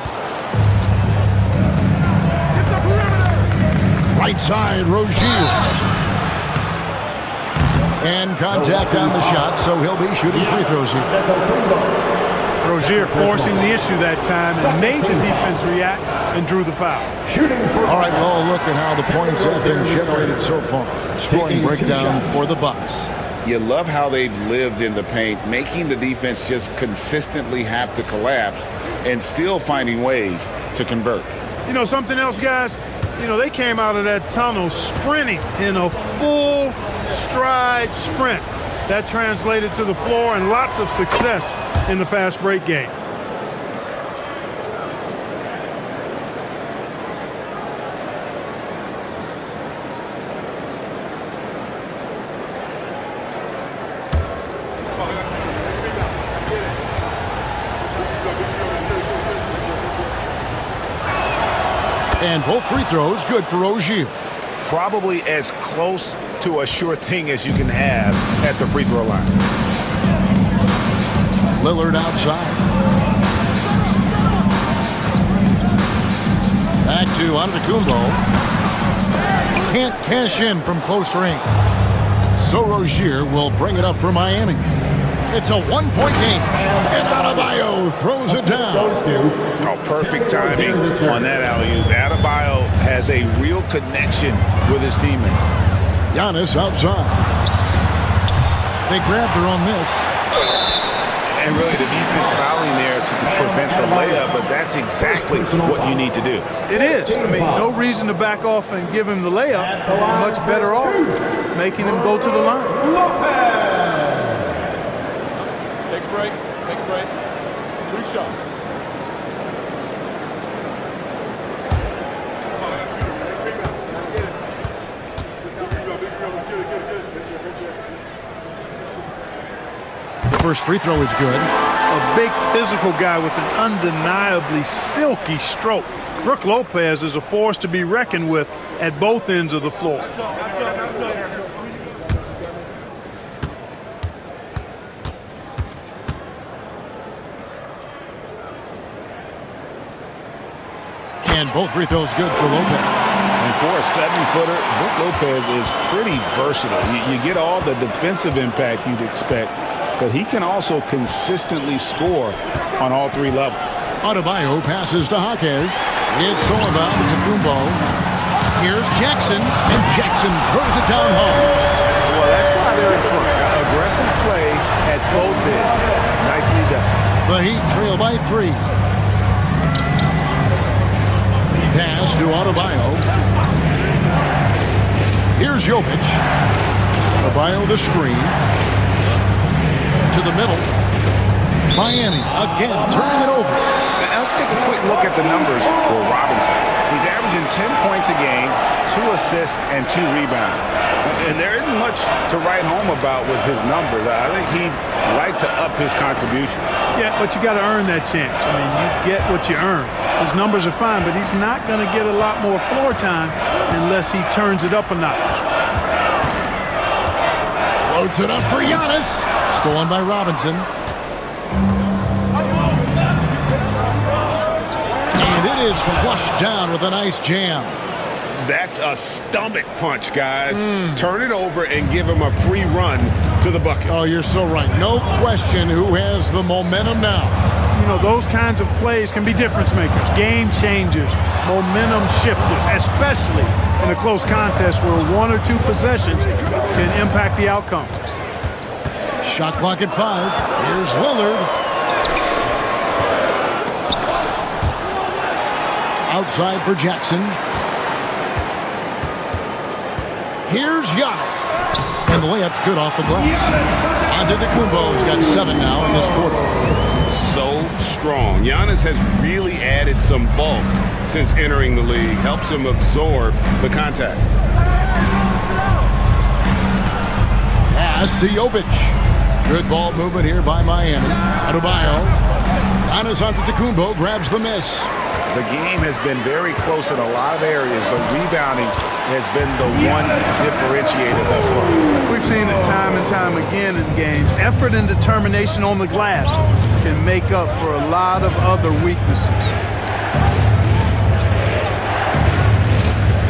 Right side, Rozier. And contact on the shot, so he'll be shooting free throws here. Rozier forcing the issue that time and made the defense react and drew the foul. All right, well, look at how the points have been generated so far. Scoring breakdown for the Bucks. You love how they've lived in the paint, making the defense just consistently have to collapse and still finding ways to convert. You know, something else, guys? You know, they came out of that tunnel sprinting in a full stride sprint. That translated to the floor and lots of success in the fast break game. And both free throws good for Rozier. Probably as close to a sure thing as you can have at the free throw line. Lillard outside. Back to Antetokounmpo. Can't cash in from close range. So Rozier will bring it up for Miami. It's a one-point game. And Adebayo throws it down. Oh, perfect timing on that alley-oop. Adebayo has a real connection with his teammates. Giannis outside. They grab their own miss. And really the defense fouling there to prevent the layup, but that's exactly what you need to do. It is. I mean, no reason to back off and give him the layup. Much better off making him go to the line. Take a break. Take a break. 2 shots. The first free throw is good. A big physical guy with an undeniably silky stroke. Brook Lopez is a force to be reckoned with at both ends of the floor. And both free throws good for Lopez. And for a 7-footer, Brook Lopez is pretty versatile. You get all the defensive impact you'd expect, but he can also consistently score on all 3 levels. Adebayo passes to Jaquez. It's all about Antetokounmpo. Here's Jackson, and Jackson throws it down home. Well, that's why they're in front. Aggressive play at both ends. Nicely done. The Heat trail by 3. Pass to Adebayo. Here's Jovic. Adebayo the screen. To the middle. Miami again turning it over. Now let's take a quick look at the numbers for Robinson. He's averaging 10 points a game, 2 assists, and 2 rebounds. And there isn't much to write home about with his numbers. I think he'd like to up his contribution. Yeah, but you got to earn that chance. I mean, you get what you earn. His numbers are fine, but he's not going to get a lot more floor time unless he turns it up a notch. Floats it up for Giannis. Stolen by Robinson. And it is flushed down with a nice jam. That's a stomach punch, guys. Turn it over and give him a free run to the bucket. Oh, you're so right. No question who has the momentum now. You know, those kinds of plays can be difference makers, game changers, momentum shifters, especially in a close contest where 1 or 2 possessions can impact the outcome. Shot clock at 5. Here's Lillard. Outside for Jackson. Here's Giannis. And the layup's good off the glass. Antetokounmpo's got 7 now in this quarter. So strong. Giannis has really added some bulk since entering the league. Helps him absorb the contact. Pass to Jovic. Good ball movement here by Miami. Adebayo. Giannis Antetokounmpo grabs the miss. The game has been very close in a lot of areas, but rebounding has been the one differentiator thus far. We've seen it time and time again in games. Effort and determination on the glass can make up for a lot of other weaknesses.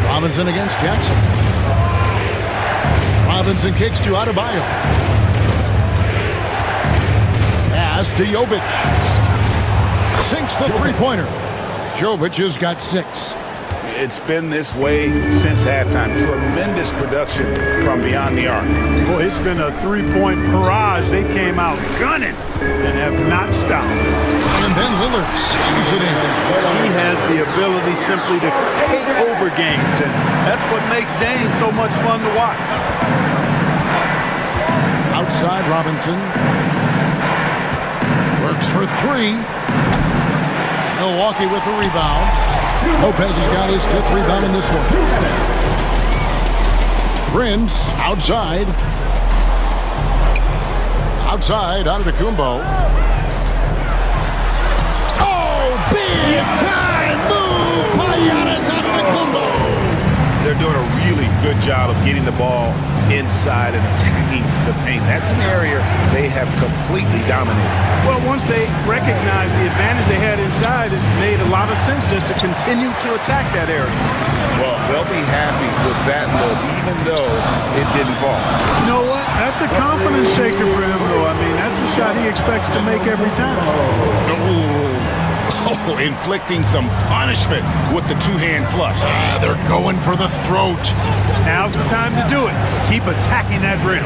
Robinson against Jackson. Robinson kicks to Adebayo. Pass to Jovic. Sinks the three-pointer. Jovic has got 6. It's been this way since halftime. Tremendous production from beyond the arc. Boy, it's been a three-point barrage. They came out gunning and have not stopped. And then Lillard slams it in. He has the ability simply to take over games, and that's what makes games so much fun to watch. Outside Robinson. Works for 3. Milwaukee with the rebound. Lopez has got his 5th rebound in this one. Prince outside. Outside, Antetokounmpo. Oh, big time move by Giannis Antetokounmpo. They're doing a really good job of getting the ball inside and attacking the paint. That's an area they have completely dominated. Well, once they recognized the advantage they had inside, it made a lot of sense just to continue to attack that area. Well, they'll be happy with that look, even though it didn't fall. You know what? That's a confidence shaker for him, though. I mean, that's a shot he expects to make every time. Oh, inflicting some punishment with the two-hand flush. They're going for the throat. Now's the time to do it. Keep attacking that rim.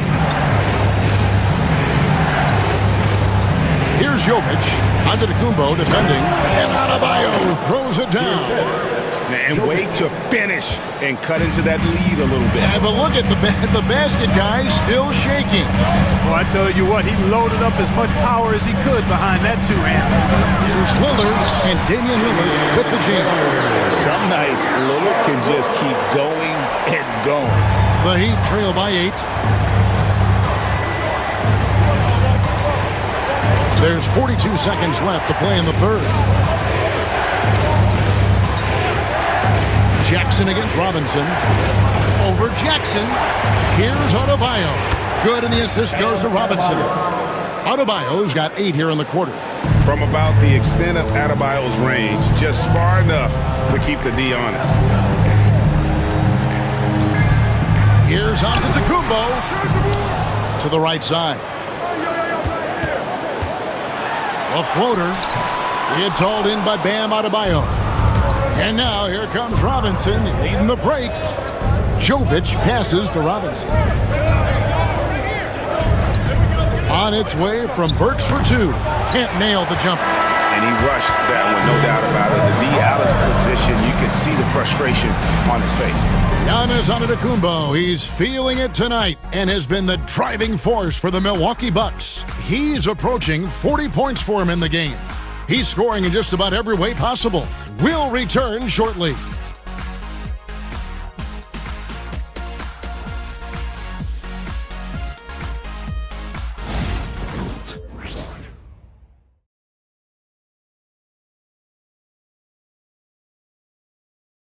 Here's Jovic. Antetokounmpo defending. And Adebayo throws it down. And wait to finish and cut into that lead a little bit. Yeah, but look at the basket guy still shaking. Well, I tell you what, he loaded up as much power as he could behind that two-hand. Here's Lillard and Damian Lillard with the jam. Some nights, Lillard can just keep going and going. The Heat trail by 8. There's 42 seconds left to play in the third. Jackson against Robinson. Over Jackson. Here's Adebayo. Good, and the assist goes to Robinson. Adebayo's got 8 here in the quarter. From about the extent of Adebayo's range, just far enough to keep the D honest. Here's Antetokounmpo to the right side. A floater. It's hauled in by Bam Adebayo. And now here comes Robinson leading the break. Jovic passes to Robinson. On its way from Burks for 2. Can't nail the jumper. And he rushed that one, no doubt about it. The D out of position, you can see the frustration on his face. Giannis Antetokounmpo, he's feeling it tonight and has been the driving force for the Milwaukee Bucks. He's approaching 40 points for him in the game. He's scoring in just about every way possible. We'll return shortly.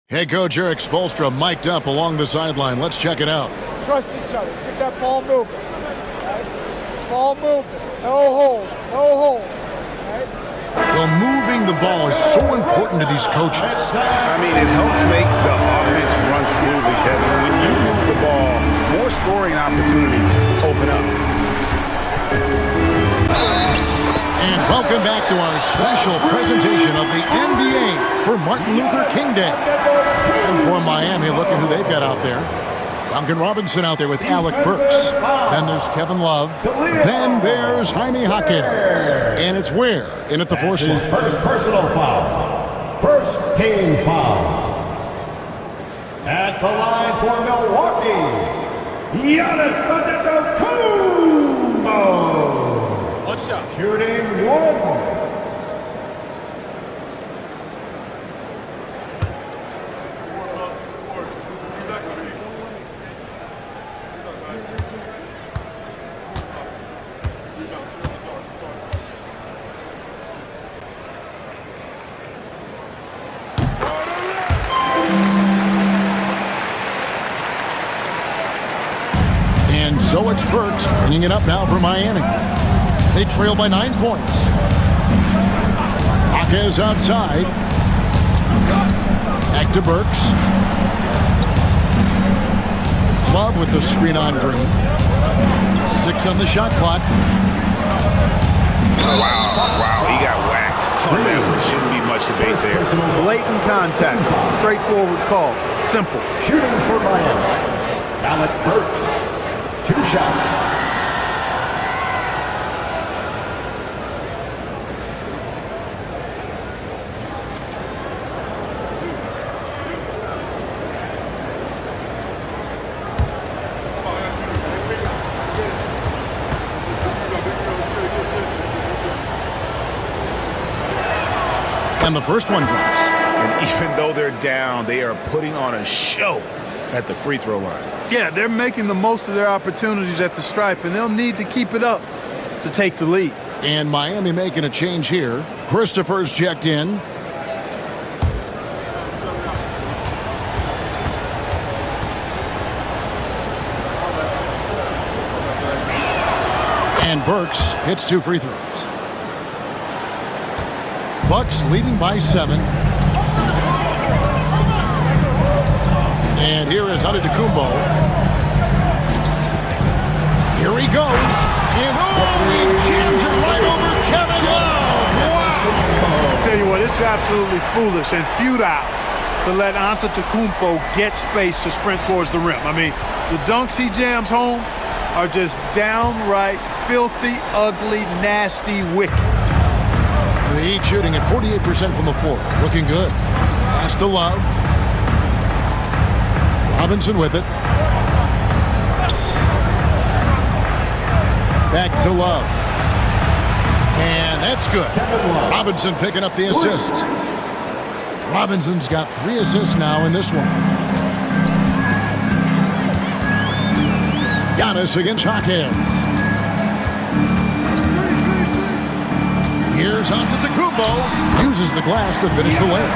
Head coach Eric Spoelstra mic'd up along the sideline. Let's check it out. Trust each other. Let's get that ball moving. Right? Ball moving. No holds. No holds. Right? Well, moving the ball is so important to these coaches. I mean, it helps make the offense run smoothly, Kevin. When you move the ball, more scoring opportunities open up. And welcome back to our special presentation of the NBA for Martin Luther King Day. And for Miami, look at who they've got out there. Duncan Robinson out there with Alec Burks. Then there's Kevin Love. Then there's Jaime Jaquez. And it's Ware in at the force line. First personal foul. First team foul. At the line for Milwaukee, Giannis Antetokounmpo. One shot. Shooting 1. And so it's Burks bringing it up now for Miami. They trail by 9 points. Hawkins outside. Back to Burks. Love with the screen on Green. 6 on the shot clock. Wow, he got whacked. There shouldn't be much debate there. Blatant contact. Straightforward call. Simple. Shooting for Miami. Alec Burks. 2 shots. And the first one drops. And even though they're down, they are putting on a show at the free throw line. Yeah, they're making the most of their opportunities at the stripe, and they'll need to keep it up to take the lead. And Miami making a change here. Christopher's checked in. And Burks hits 2 free throws. Bucks leading by 7. And here is Antetokounmpo. Here he goes. And he jams it right over Kevin Love. Wow. I'll tell you what, it's absolutely foolish and futile to let Antetokounmpo get space to sprint towards the rim. I mean, the dunks he jams home are just downright filthy, ugly, nasty, wicked. The Heat shooting at 48% from the floor. Looking good. Pass to Love. Robinson with it. Back to Love. And that's good. Robinson picking up the assist. Robinson's got 3 assists now in this one. Giannis against Hawkins. Here's Antetokounmpo. Uses the glass to finish the layup.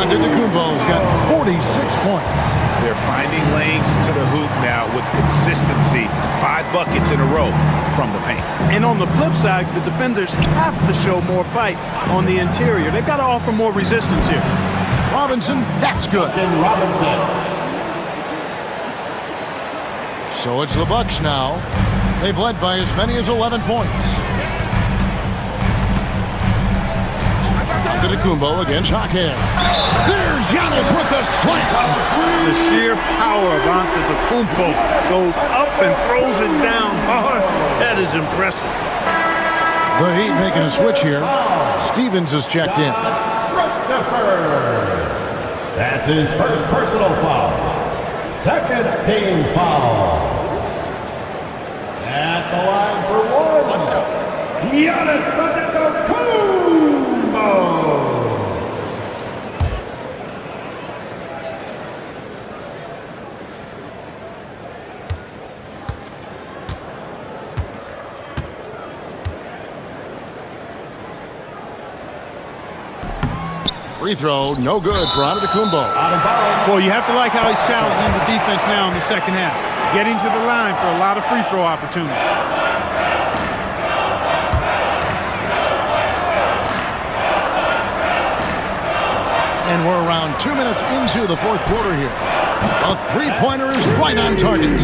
Antetokounmpo's got 46 points. They're finding lanes to the hoop now with consistency. 5 buckets in a row from the paint. And on the flip side, the defenders have to show more fight on the interior. They've got to offer more resistance here. Robinson, that's good. Robinson. So it's the Bucks now. They've led by as many as 11 points. Antetokounmpo against Hawkins. There's Giannis with the slam. The sheer power of Antetokounmpo goes up and throws it down hard. That is impressive. The Heat making a switch here. Stevens is checked in. Christopher. That's his first personal foul. Second team foul. At the line for 1. What's up? Giannis Antetokounmpo. Free throw, no good for Antetokounmpo. Well, you have to like how he's challenging the defense now in the second half. Getting to the line for a lot of free throw opportunity. And we're around 2 minutes into the fourth quarter here. A three-pointer is right on target.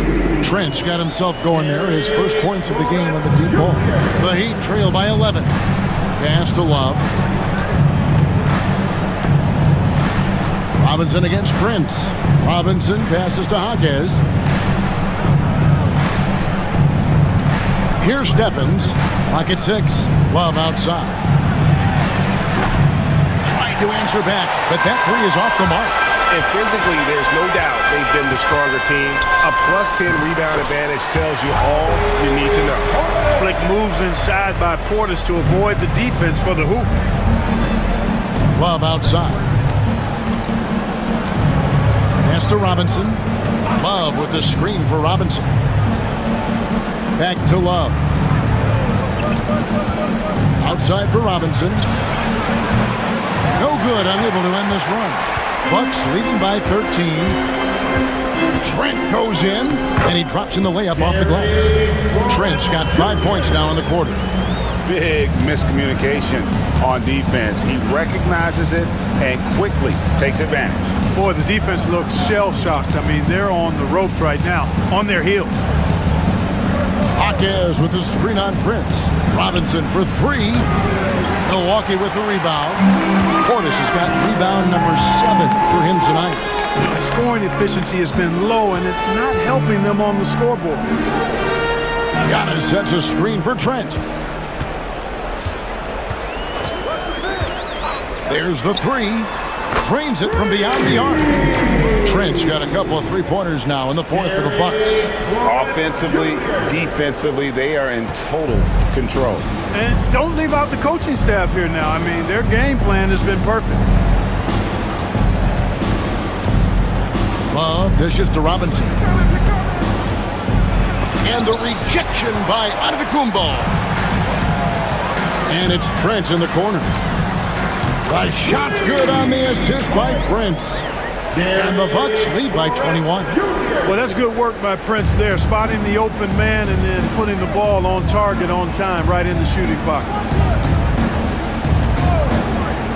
Trent's got himself going there. His first points of the game on the deep ball. The Heat trail by 11. Pass to Love. Robinson against Prince. Robinson passes to Hawkins. Here's Stephens. Clock at 6. Love outside. Trying to answer back, but that 3 is off the mark. And physically, there's no doubt they've been the stronger team. A +10 rebound advantage tells you all you need to know. Slick moves inside by Portis to avoid the defense for the hoop. Love outside. Pass to Robinson. Love with the screen for Robinson. Back to Love. Outside for Robinson. No good, unable to end this run. Bucks leading by 13. Trent goes in, and he drops in the layup off the glass. Trent's got 5 points now in the quarter. Big miscommunication on defense. He recognizes it and quickly takes advantage. Boy, the defense looks shell-shocked. I mean, they're on the ropes right now, on their heels. Hawkes with the screen on Prince. Robinson for 3. Milwaukee with the rebound. Portis has got rebound number 7 for him tonight. The scoring efficiency has been low, and it's not helping them on the scoreboard. Giannis sets a screen for Trent. There's the 3. Drains it from beyond the arc. Trent's got a couple of three-pointers now in the fourth for the Bucks. Offensively, defensively, they are in total control. And don't leave out the coaching staff here now. I mean, their game plan has been perfect. Love dishes to Robinson. And the rejection by Antetokounmpo. And it's Trent in the corner. The shot's good on the assist by Prince. And the Bucks lead by 21. Well, that's good work by Prince there, spotting the open man and then putting the ball on target on time right in the shooting pocket.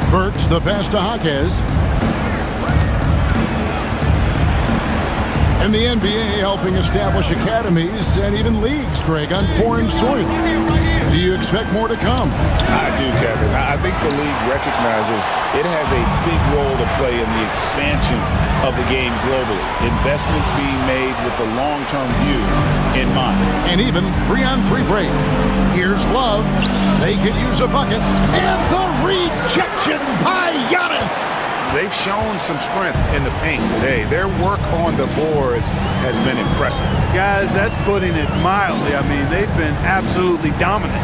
Burks the pass to Hawkes. And the NBA helping establish academies and even leagues, Greg, on foreign soil. Do you expect more to come? I do, Kevin. I think the league recognizes it has a big role to play in the expansion of the game globally. Investments being made with the long-term view in mind. And even 3-on-3 break. Here's Love. They could use a bucket. And the rejection by Giannis. They've shown some strength in the paint today. Their work on the boards has been impressive. Guys, that's putting it mildly. I mean, they've been absolutely dominant.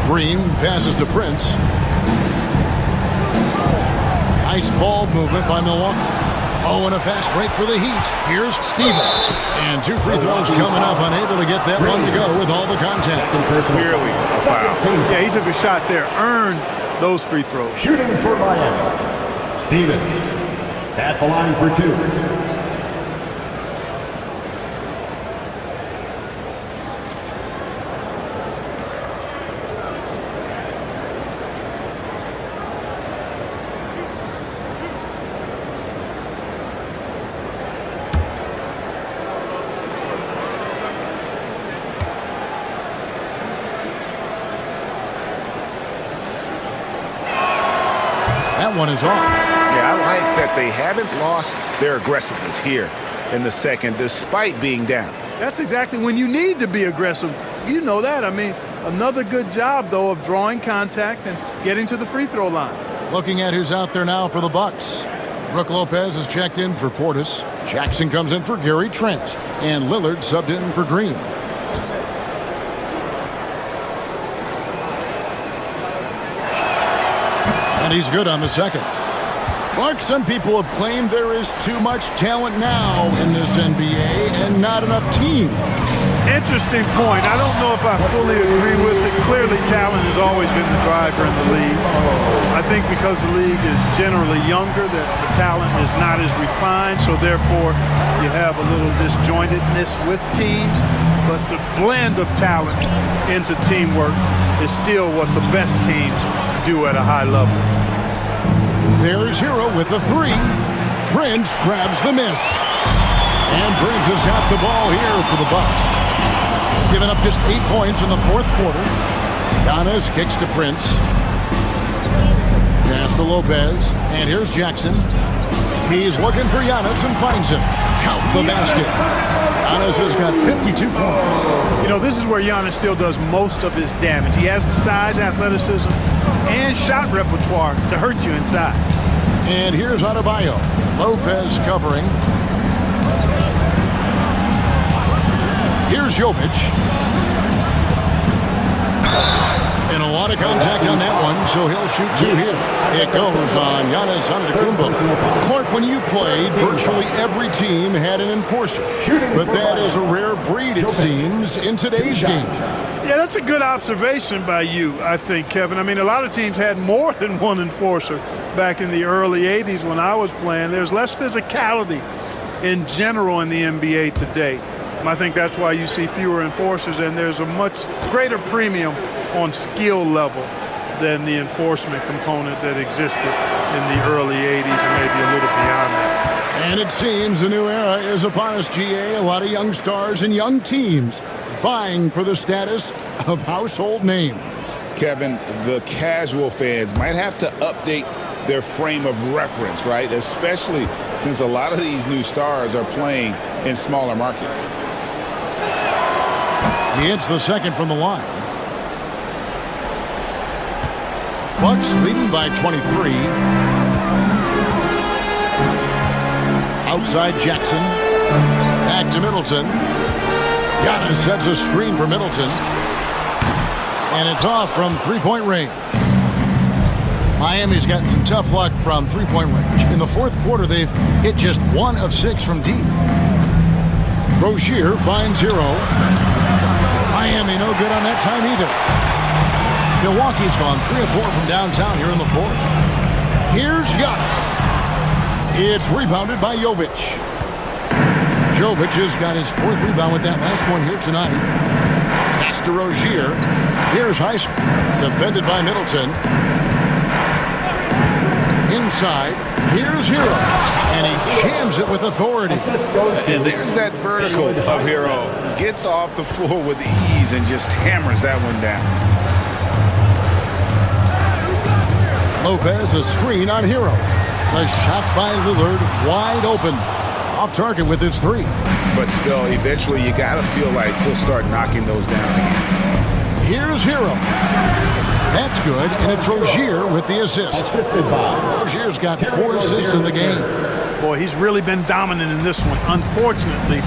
Green passes to Prince. Nice ball movement by Milwaukee. Oh, and a fast break for the Heat. Here's Stevens. And 2 free throws coming up, unable to get that one to go with all the contact. Clearly a foul. Yeah, he took a shot there, earned those free throws. Shooting for Miami, Stevens at the line for 2. That one is off. Yeah, I like that they haven't lost their aggressiveness here in the second, despite being down. That's exactly when you need to be aggressive. You know that. I mean, another good job, though, of drawing contact and getting to the free throw line. Looking at who's out there now for the Bucks. Brook Lopez is checked in for Portis. Jackson comes in for Gary Trent. And Lillard subbed in for Green. And he's good on the second. Clark, some people have claimed there is too much talent now in this NBA and not enough teams. Interesting point. I don't know if I fully agree with it. Clearly, talent has always been the driver in the league. I think because the league is generally younger, that the talent is not as refined, so therefore you have a little disjointedness with teams. But the blend of talent into teamwork is still what the best teams do at a high level. There's Hero with the 3. Prince grabs the miss. And Prince has got the ball here for the Bucks. Giving up just 8 points in the fourth quarter. Giannis kicks to Prince. Pass to Lopez. And here's Jackson. He's looking for Giannis and finds him. Count the basket. Giannis has got 52 points. You know, this is where Giannis still does most of his damage. He has the size, athleticism, and shot repertoire to hurt you inside. And here's Adebayo. Lopez covering. Here's Jovic. And a lot of contact on that one, so he'll shoot 2 here. It goes on Giannis Antetokounmpo. Clark, when you played, virtually every team had an enforcer. But that is a rare breed, it seems, in today's game. Yeah, that's a good observation by you, I think, Kevin. I mean, a lot of teams had more than one enforcer back in the early 80s when I was playing. There's less physicality in general in the NBA today. And I think that's why you see fewer enforcers, and there's a much greater premium on skill level than the enforcement component that existed in the early 80s and maybe a little beyond that. And it seems a new era is upon us, GA. A lot of young stars and young teams vying for the status of household names. Kevin, the casual fans might have to update their frame of reference, right? Especially since a lot of these new stars are playing in smaller markets. He hits the second from the line. Bucks leading by 23. Outside Jackson. Back to Middleton. Giannis sets a screen for Middleton. And it's off from three-point range. Miami's gotten some tough luck from three-point range. In the fourth quarter, they've hit just 1 of 6 from deep. Rozier finds Hero. Miami no good on that time either. Milwaukee's gone 3 of 4 from downtown here in the fourth. Here's Giannis. It's rebounded by Jovic. Jovic has got his 4th rebound with that last one here tonight. Pass to Rozier. Here's Highsmith. Defended by Middleton. Inside. Here's Hero. And he jams it with authority. And there's that vertical of Hero. Gets off the floor with ease and just hammers that one down. Lopez, a screen on Hero. The shot by Lillard, wide open. Off target with his 3. But still, eventually you got to feel like he'll start knocking those down again. Here's Hero. That's good, and it's Rozier with the assist. Rozier's got 4 assists in the game. Boy, he's really been dominant in this one. Unfortunately,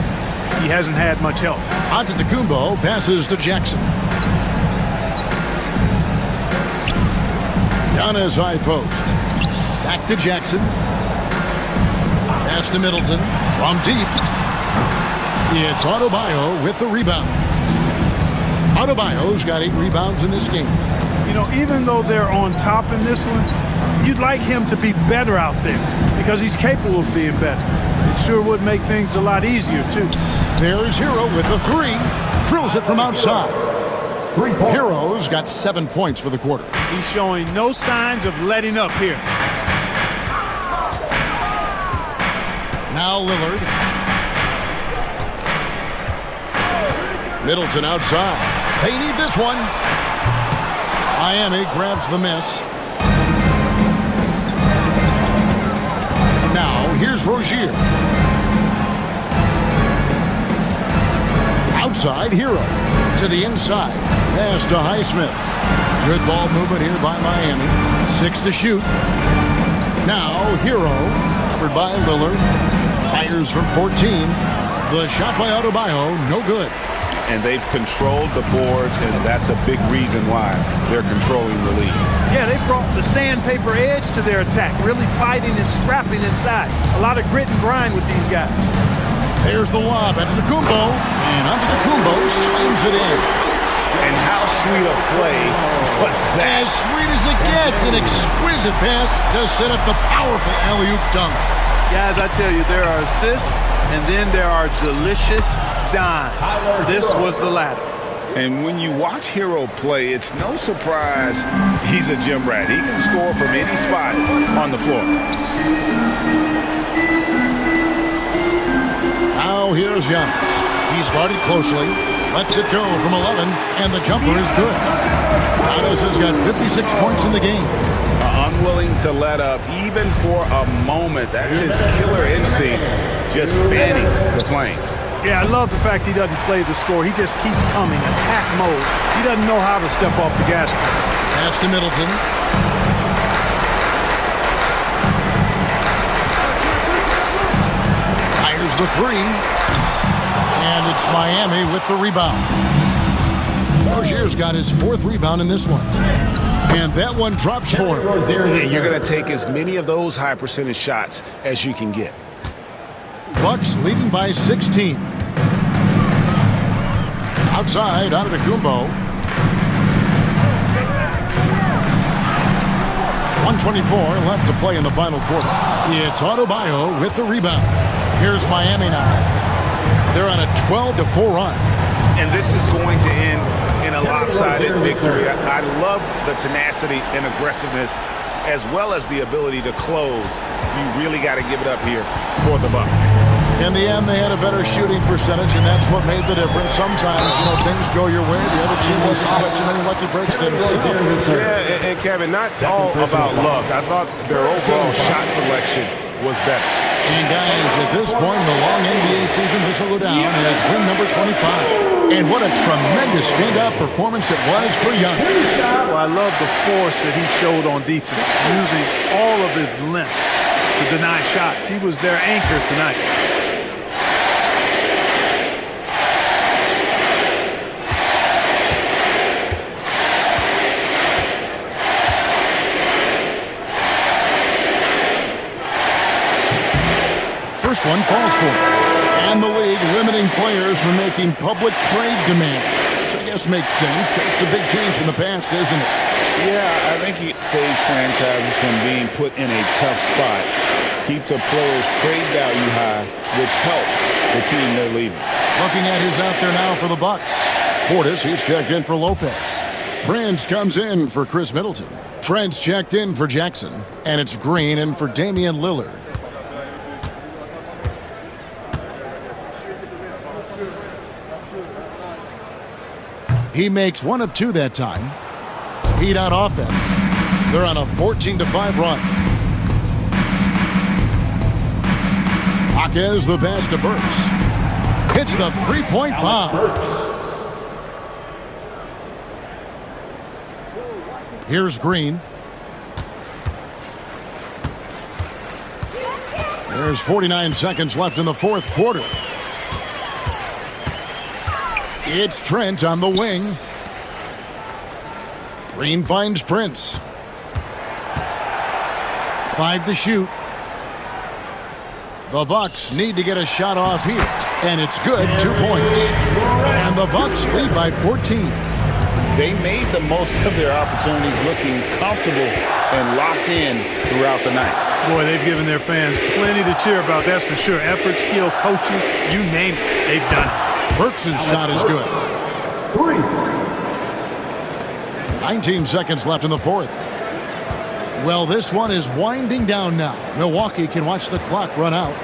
he hasn't had much help. Antetokounmpo passes to Jackson. Giannis high post. Back to Jackson. Pass to Middleton from deep. It's Adebayo with the rebound. Adebayo's got 8 rebounds in this game. You know, even though they're on top in this one, you'd like him to be better out there because he's capable of being better. It sure would make things a lot easier, too. There's Hero with the 3. Drills it from outside. Hero's got 7 points for the quarter. He's showing no signs of letting up here. Now Lillard. Middleton outside. They need this one. Miami grabs the miss. Now here's Rozier. Outside Hero. To the inside. Pass to Highsmith. Good ball movement here by Miami. 6 to shoot. Now Hero. Covered by Lillard. Fires from 14. The shot by Adebayo, no good. And they've controlled the boards, and that's a big reason why they're controlling the lead. Yeah, they brought the sandpaper edge to their attack, really fighting and scrapping inside. A lot of grit and grind with these guys. There's the lob at Antetokounmpo, and Antetokounmpo slams it in. And how sweet a play was that? As sweet as it gets, an exquisite pass to set up the powerful alley-oop dunk. Guys, I tell you, there are assists, and then there are delicious dimes. This was the latter. And when you watch Hero play, it's no surprise he's a gym rat. He can score from any spot on the floor. Now here's Giannis. He's guarded closely. Lets it go from 11, and the jumper is good. Giannis has got 56 points in the game. Unwilling to let up even for a moment. That's his killer instinct, just fanning the flames. Yeah, I love the fact he doesn't play the score. He just keeps coming, attack mode. He doesn't know how to step off the gas pedal. Pass to Middleton. Fires the 3. And it's Miami with the rebound. Rozier's got his 4th rebound in this one. And that one drops for him. And you're going to take as many of those high percentage shots as you can get. Bucks leading by 16. Outside, Antetokounmpo. 1:24 left to play in the final quarter. It's Adebayo with the rebound. Here's Miami now. They're on a 12-4 run. And this is going to end in a lopsided victory. I love the tenacity and aggressiveness as well as the ability to close. You really got to give it up here for the Bucks. In the end, they had a better shooting percentage, and that's what made the difference. Sometimes, things go your way. The other team wasn't catching any lucky breaks themselves. Yeah, and Kevin, not all about luck. I thought their overall shot selection was better. And guys, at this point in the long NBA season, this will go down as win number 25. And what a tremendous standout performance it was for Young. Well, I love the force that he showed on defense, using all of his length to deny shots. He was their anchor tonight. First one falls for it. And the league limiting players from making public trade demands. Which I guess makes sense. It's a big change from the past, isn't it? Yeah, I think it saves franchises from being put in a tough spot. Keeps a player's trade value high, which helps the team they're leaving. Looking at who's out there now for the Bucks. Portis, he's checked in for Lopez. Prince comes in for Chris Middleton. Trent's checked in for Jackson. And it's Green in for Damian Lillard. He makes one of two that time. Heat out offense. They're on a 14-5 run. Jaquez the pass to Burks. Hits the three-point bomb. Here's Green. There's 49 seconds left in the fourth quarter. It's Trent on the wing. Green finds Prince. 5 to shoot. The Bucks need to get a shot off here. And it's good, 2 points. And the Bucks lead by 14. They made the most of their opportunities, looking comfortable and locked in throughout the night. Boy, they've given their fans plenty to cheer about, that's for sure. Effort, skill, coaching, you name it, they've done it. Burks' shot is good. 19 seconds left in the fourth. Well, this one is winding down now. Milwaukee can watch the clock run out.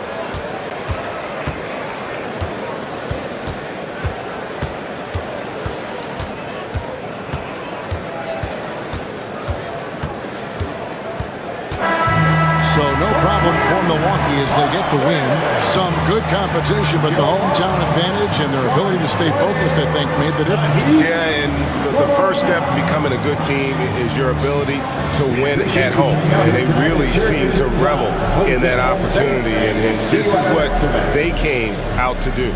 So no problem for Milwaukee as they get the win. Some good competition, but the hometown advantage and their ability to stay focused, I think, made the difference. Yeah, and the first step in becoming a good team is your ability to win at home. And they really seem to revel in that opportunity, and this is what they came out to do.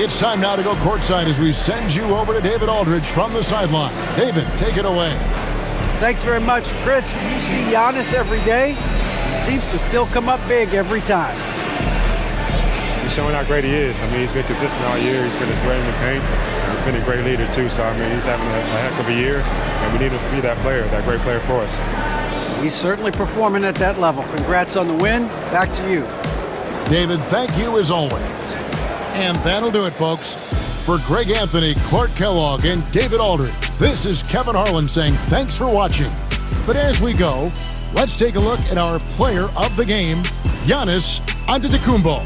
It's time now to go courtside as we send you over to David Aldridge from the sideline. David, take it away. Thanks very much, Chris. You see Giannis every day. Seems to still come up big every time. He's showing how great he is. I mean, he's been consistent all year. He's been a threat in the paint. He's been a great leader, too. So, I mean, he's having a heck of a year, and we need him to be that player, that great player for us. He's certainly performing at that level. Congrats on the win. Back to you. David, thank you as always. And that'll do it, folks. For Greg Anthony, Clark Kellogg, and David Aldridge, this is Kevin Harlan saying thanks for watching. But as we go, let's take a look at our player of the game, Giannis Antetokounmpo.